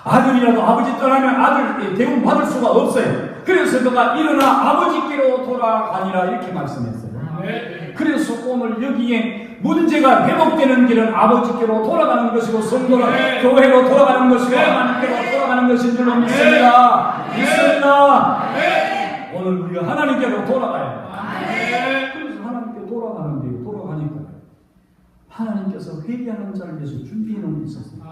아들이라도 아버지 떠나면 아들 대우를 받을 수가 없어요. 그래서 그가 일어나 아버지께로 돌아가니라 이렇게 말씀했어요. 그래서 오늘 여기에 문제가 회복되는 길은 아버지께로 돌아가는 것이고 성도는 교회로 돌아가는 것이고 하나님께로 돌아가는 것인 줄로 믿습니다. 오늘 우리가 하나님께로 돌아가요. 그래서 하나님께 돌아가는데 돌아가니까 하나님께서 회개하는 자를 위해서 준비해 놓은 게 있었어요.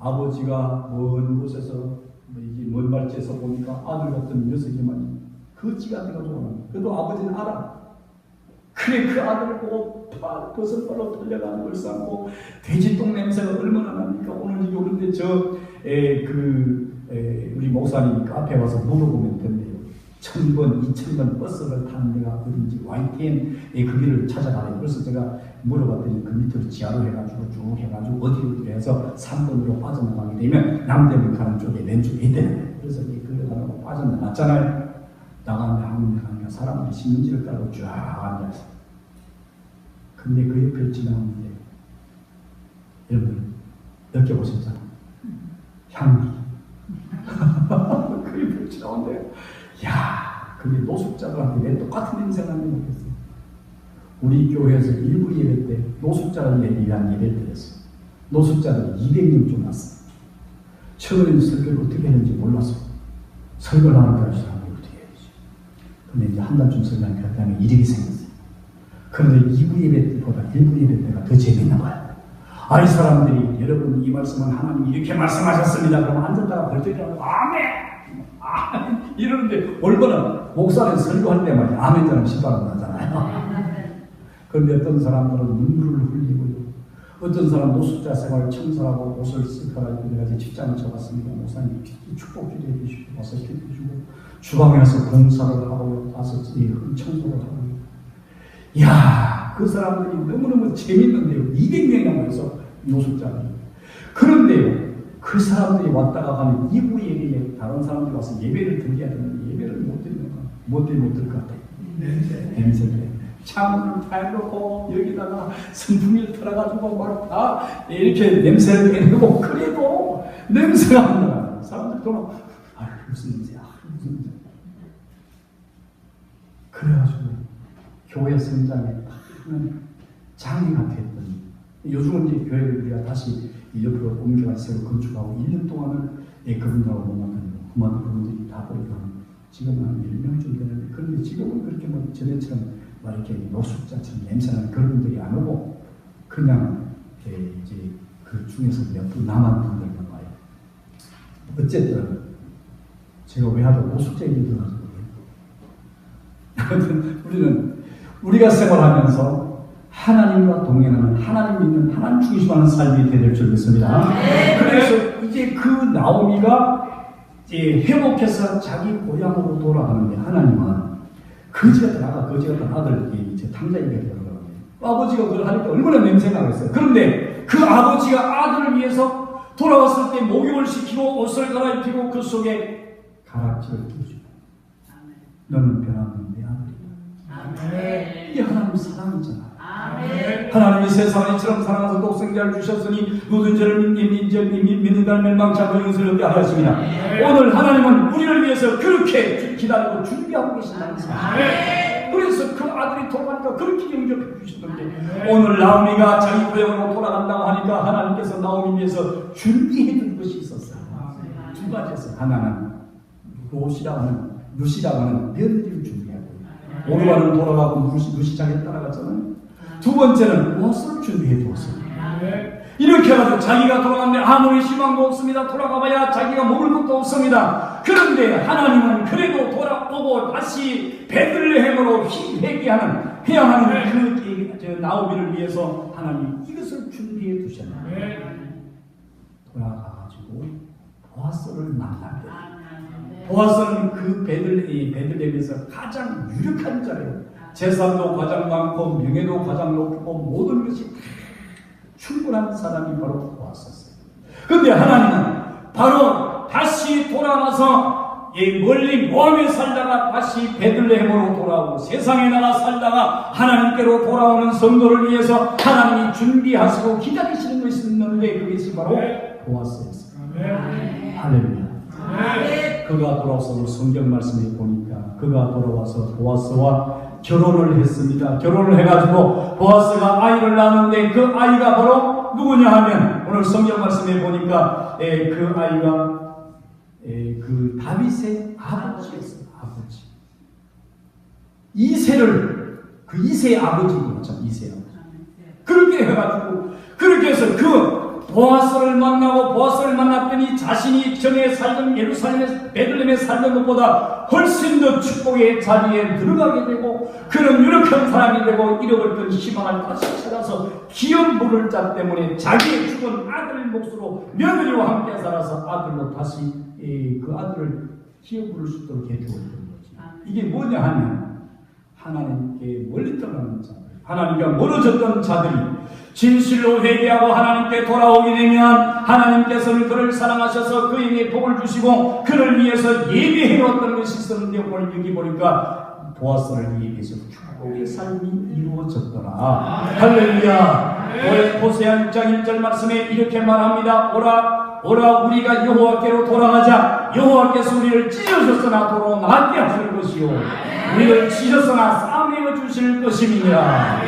아버지가 먼 곳에서 이게 먼 발치에서 보니까 아들 같은 녀석이만 거지가 돼가지고 그래도 아버지는 알아. 그래 그 아들을 보고 버선발로 돌려가는 걸 쌓고 돼지똥 냄새가 얼마나 납니까? 오늘 이게 오는데 우리 목사님이 카페에 와서 물어보면 된대요. 1000번, 2000번 버스를 타는 데가 어딘지 YTN 그 길을 찾아가래요. 그래서 제가 물어봤더니 그 밑으로 지하로 해가지고 쭉 해가지고 어디로 해서 3번으로 빠져나가게 되면 남대문 가는 쪽에 왼쪽에 있대요. 그래서 이 길을 가다가 빠져나갔잖아요. 나가는데 한국에 가니까 사람들이 신문지를 깔고 쫙 앉아있어. 근데 그 옆을 지나가는데 여러분 느껴보셨잖아요. 향기. 그 옆을 지나오는데 야, 근데 노숙자들한테 왜 똑같은 냄새가 나는지 모르겠어요. 우리 교회에서 일부 예배 때 노숙자를 위한 예배를 드렸어요. 노숙자들이 200명 좀 왔어요. 처음에는 설교를 어떻게 했는지 몰라서 설교를 하는 줄 알았어요. 어떻게 해야지. 근데 이제 한 달쯤 설교하니까 그다음에 일이 생겼어요. 그런데 2부 예배 때보다 1부 예배 때가 더 재밌는 거야. 이 사람들이 여러분 이 말씀은 하나님이 이렇게 말씀하셨습니다. 그러면 앉았다가 벌떡이라고 아멘! 아멘! 이러는데 얼마나 목사는 설교할 때 말이야. 아멘처럼 시바람 나잖아요. 그런데 어떤 사람들은 눈물을 흘리고요. 어떤 사람 노숙자 생활 청소하고 옷을 쓱하고 내가 이제 직장을 접었습니다. 목사님 축복 기도해 주시고 와서 기도해 주고 주방에 가서 공사를 하고 와서 청소를 하고 이야 그 사람들이 너무너무 재밌는데요. 200명이나 모여서 노숙자들이. 그런데요 그 사람들이 왔다가 가면 2부 예배에 다른 사람들이 와서 예배를 드려야 되는데 예배를 못 드리는 거야. 못 들 것 같아요. 냄새 때문에. 창문을 다 해놓고 여기다가 선풍기를 틀어가지고 막 다 이렇게 냄새를 내고 그래도 냄새가 안 나요. 사람들 돌아 무슨 냄새야 무슨 냄새. 그래가지고 교회 성장에 팍 장애가 됐더니 요즘은 이제 교회를 우리가 다시 옆으로 옮겨가서 건축하고 1년 동안은 그분들하고 못 만나고 그분들이 다 버리고 지금은 한 10명쯤 되는데 그런데 지금은 그렇게 뭐 전에처럼 막 이렇게 노숙자처럼 냄새나는 그런 분들이 안 오고 그냥 이제 그 중에서 몇 분 남은 분들만 와요. 어쨌든 제가 왜 하도 노숙자 얘기 들어가지고 우리는 우리가 생활하면서 하나님과 동행하는 하나님 믿는 하나님 중심하는 삶이 될 줄 믿습니다. 그래서 이제 그 나오미가 이제 회복해서 자기 고향으로 돌아가는데 하나님은 거지 같은 아가, 거지 같은 아들, 이제 탕자에게 들어가거든요. 아버지가 그걸 하니까 얼마나 냄새가 나겠어요. 그런데 그 아버지가 아들을 위해서 돌아왔을 때 목욕을 시키고 옷을 갈아입히고 그 속에 가락지를 끼워주고 너는 변함없는 내 아들이다. 이게 하나님 사랑이잖아. 하나님이 세상을 이처럼 사랑하사 독생자를 주셨으니 모든 죄를 믿는 자를 멸망치 않고 영생을 얻게 하였습니다. 오늘 하나님은 우리를 위해서 그렇게 기다리고 준비하고 계신다는 사실. 그래서 그 아들이 돌아가니까 그렇게 영접해 주셨는데 오늘 나오미가 자기 고향으로 돌아간다고 하니까 하나님께서 나오미 위해서 준비해 준 것이 있었어요. 두 가지였어요. 하나는 루시라고 하는 며느리를 준비하고 오르바는 돌아가고 루시 자기를 따라갔잖아요. 두 번째는 무엇을 준비해 두었어요. 이렇게 해가지고 자기가 돌아갔는데 아무리 희망도 없습니다. 돌아가봐야 자기가 먹을 것도 없습니다. 그런데 하나님은 그래도 돌아오고 다시 베들레헴으로 회귀하는 그 나오미를 위해서 하나님이 이것을 준비해 두셨나요? 돌아가가지고 보아스를 만나게. 보아스는 그 베들레헴에서 가장 유력한 자예요. 재산도 가장 많고 명예도 가장 높고 모든 것이 충분한 사람이 바로 보았었어요. 그런데 하나님은 바로 다시 돌아와서 멀리 모함에 살다가 다시 베들레헴으로 돌아오고 세상에 나가 살다가 하나님께로 돌아오는 성도를 위해서 하나님이 준비하시고 기다리시는 것이 있는데 그것이 바로 보았었어요. 할렐루야. 그가 돌아와서 오늘 성경 말씀에 보니까 그가 돌아와서 보아스와 결혼을 했습니다. 결혼을 해가지고 보아스가 아이를 낳았는데 그 아이가 바로 누구냐 하면 오늘 성경 말씀에 보니까 그 아이가 그 다윗의 아버지였어요. 아버지. 이세의 아버지인 거죠. 이세의 아버지. 그렇게 해가지고 그렇게 해서 그 보아스를 만났더니 자신이 전에 살던 예루살렘에 베들레헴에 살던 것보다 훨씬 더 축복의 자리에 들어가게 되고 그런 유력한 사람이 되고 잃어버렸던 희망을 다시 찾아서 기업 물을 자 때문에 자기의 죽은 아들 몫으로 며느리와 함께 살아서 아들로 다시 그 아들을 기업 물을 수 있도록 해주었던 거지. 이게 뭐냐 하면 하나님께 멀리 떠나는 자들, 하나님과 멀어졌던 자들이 진실로 회개하고 하나님께 돌아오게 되면 하나님께서는 그를 사랑하셔서 그에게 복을 주시고 그를 위해서 예비해놓았던 것이 있었는데 오늘 여기 보니까 보아스를 예비해서 축복의 삶이 이루어졌더라. 할렐루야. 호세아 6장 1절 말씀에 이렇게 말합니다. 오라 우리가 여호와께로 돌아가자. 여호와께서 우리를 찢으셨으나 도로 낫게 하실 것이요 우리를 찢으셨으나 싸매어 주실 것임이니라.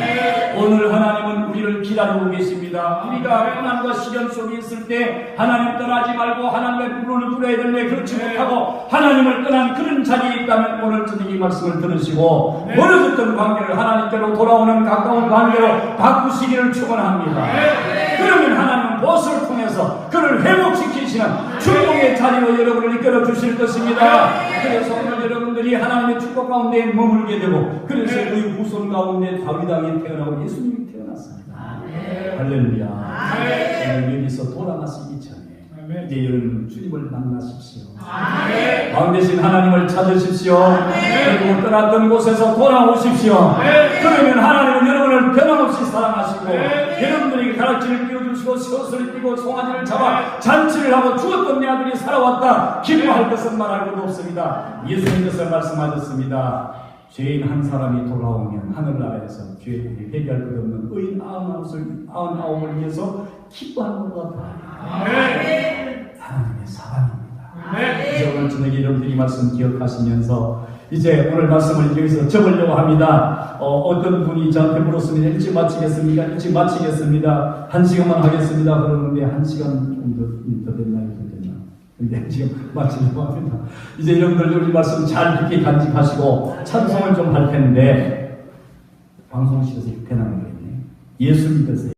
오늘 하나님은 우리를 기다리고 계십니다. 우리가 고난과 시련 속에 있을 때 하나님 떠나지 말고 하나님의 부름을 불어야 되는데 그렇지 못하고 하나님을 떠난 그런 자리에 있다면 오늘 저녁 이 말씀을 들으시고 멀어졌던 관계를 하나님께로 돌아오는 가까운 관계로 바꾸시기를 축원합니다. 그러면 하나님은 보수를 통해서 그를 회복시키시는 축복의 자리로 여러분을 이끌어 주실 것입니다. 그래서 오늘 여러분들이 하나님의 축복 가운데 머물게 되고 그래서 그의 후손 가운데 다윗 왕이 태어나고 예수님이 태어났습니다. 할렐루야. 오늘 여기서 돌아가시기 전에 이제 여러분 주님을 만나십시오. 왕 대신 하나님을 찾으십시오. 그리고 떠났던 곳에서 돌아오십시오. 그러면 하나님은 여러분을 변함없이 사랑하시고 여러분들에게 가락지를 끼워주시고 솥을 띠고 송아지를 잡아 잔치를 하고 죽었던 내 아들이 살아왔다 기뻐할 것은 말할 것도 없습니다. 예수님께서 말씀하셨습니다. 죄인 한 사람이 돌아오면 하늘나라에서 죄를 회개할 것 없는 의인 99을 위해서 기뻐하는 것 같다. 하나님의 사랑입니다. 이제 오늘 저녁에 여러분들이 이 말씀 기억하시면서 이제 오늘 말씀을 여기서 적으려고 합니다. 어떤 분이 저한테 물었습니다. 일찍 마치겠습니까? 일찍 마치겠습니다. 1시간만 하겠습니다. 그러는데 1시간 좀 더 됐나요? 근데 지금 마치려고 합니다. 이제 여러분들 우리 말씀 잘 이렇게 간직하시고 찬송을 좀 할 텐데 방송실에서 이렇게 나는 게 있네. 예수 믿으세요.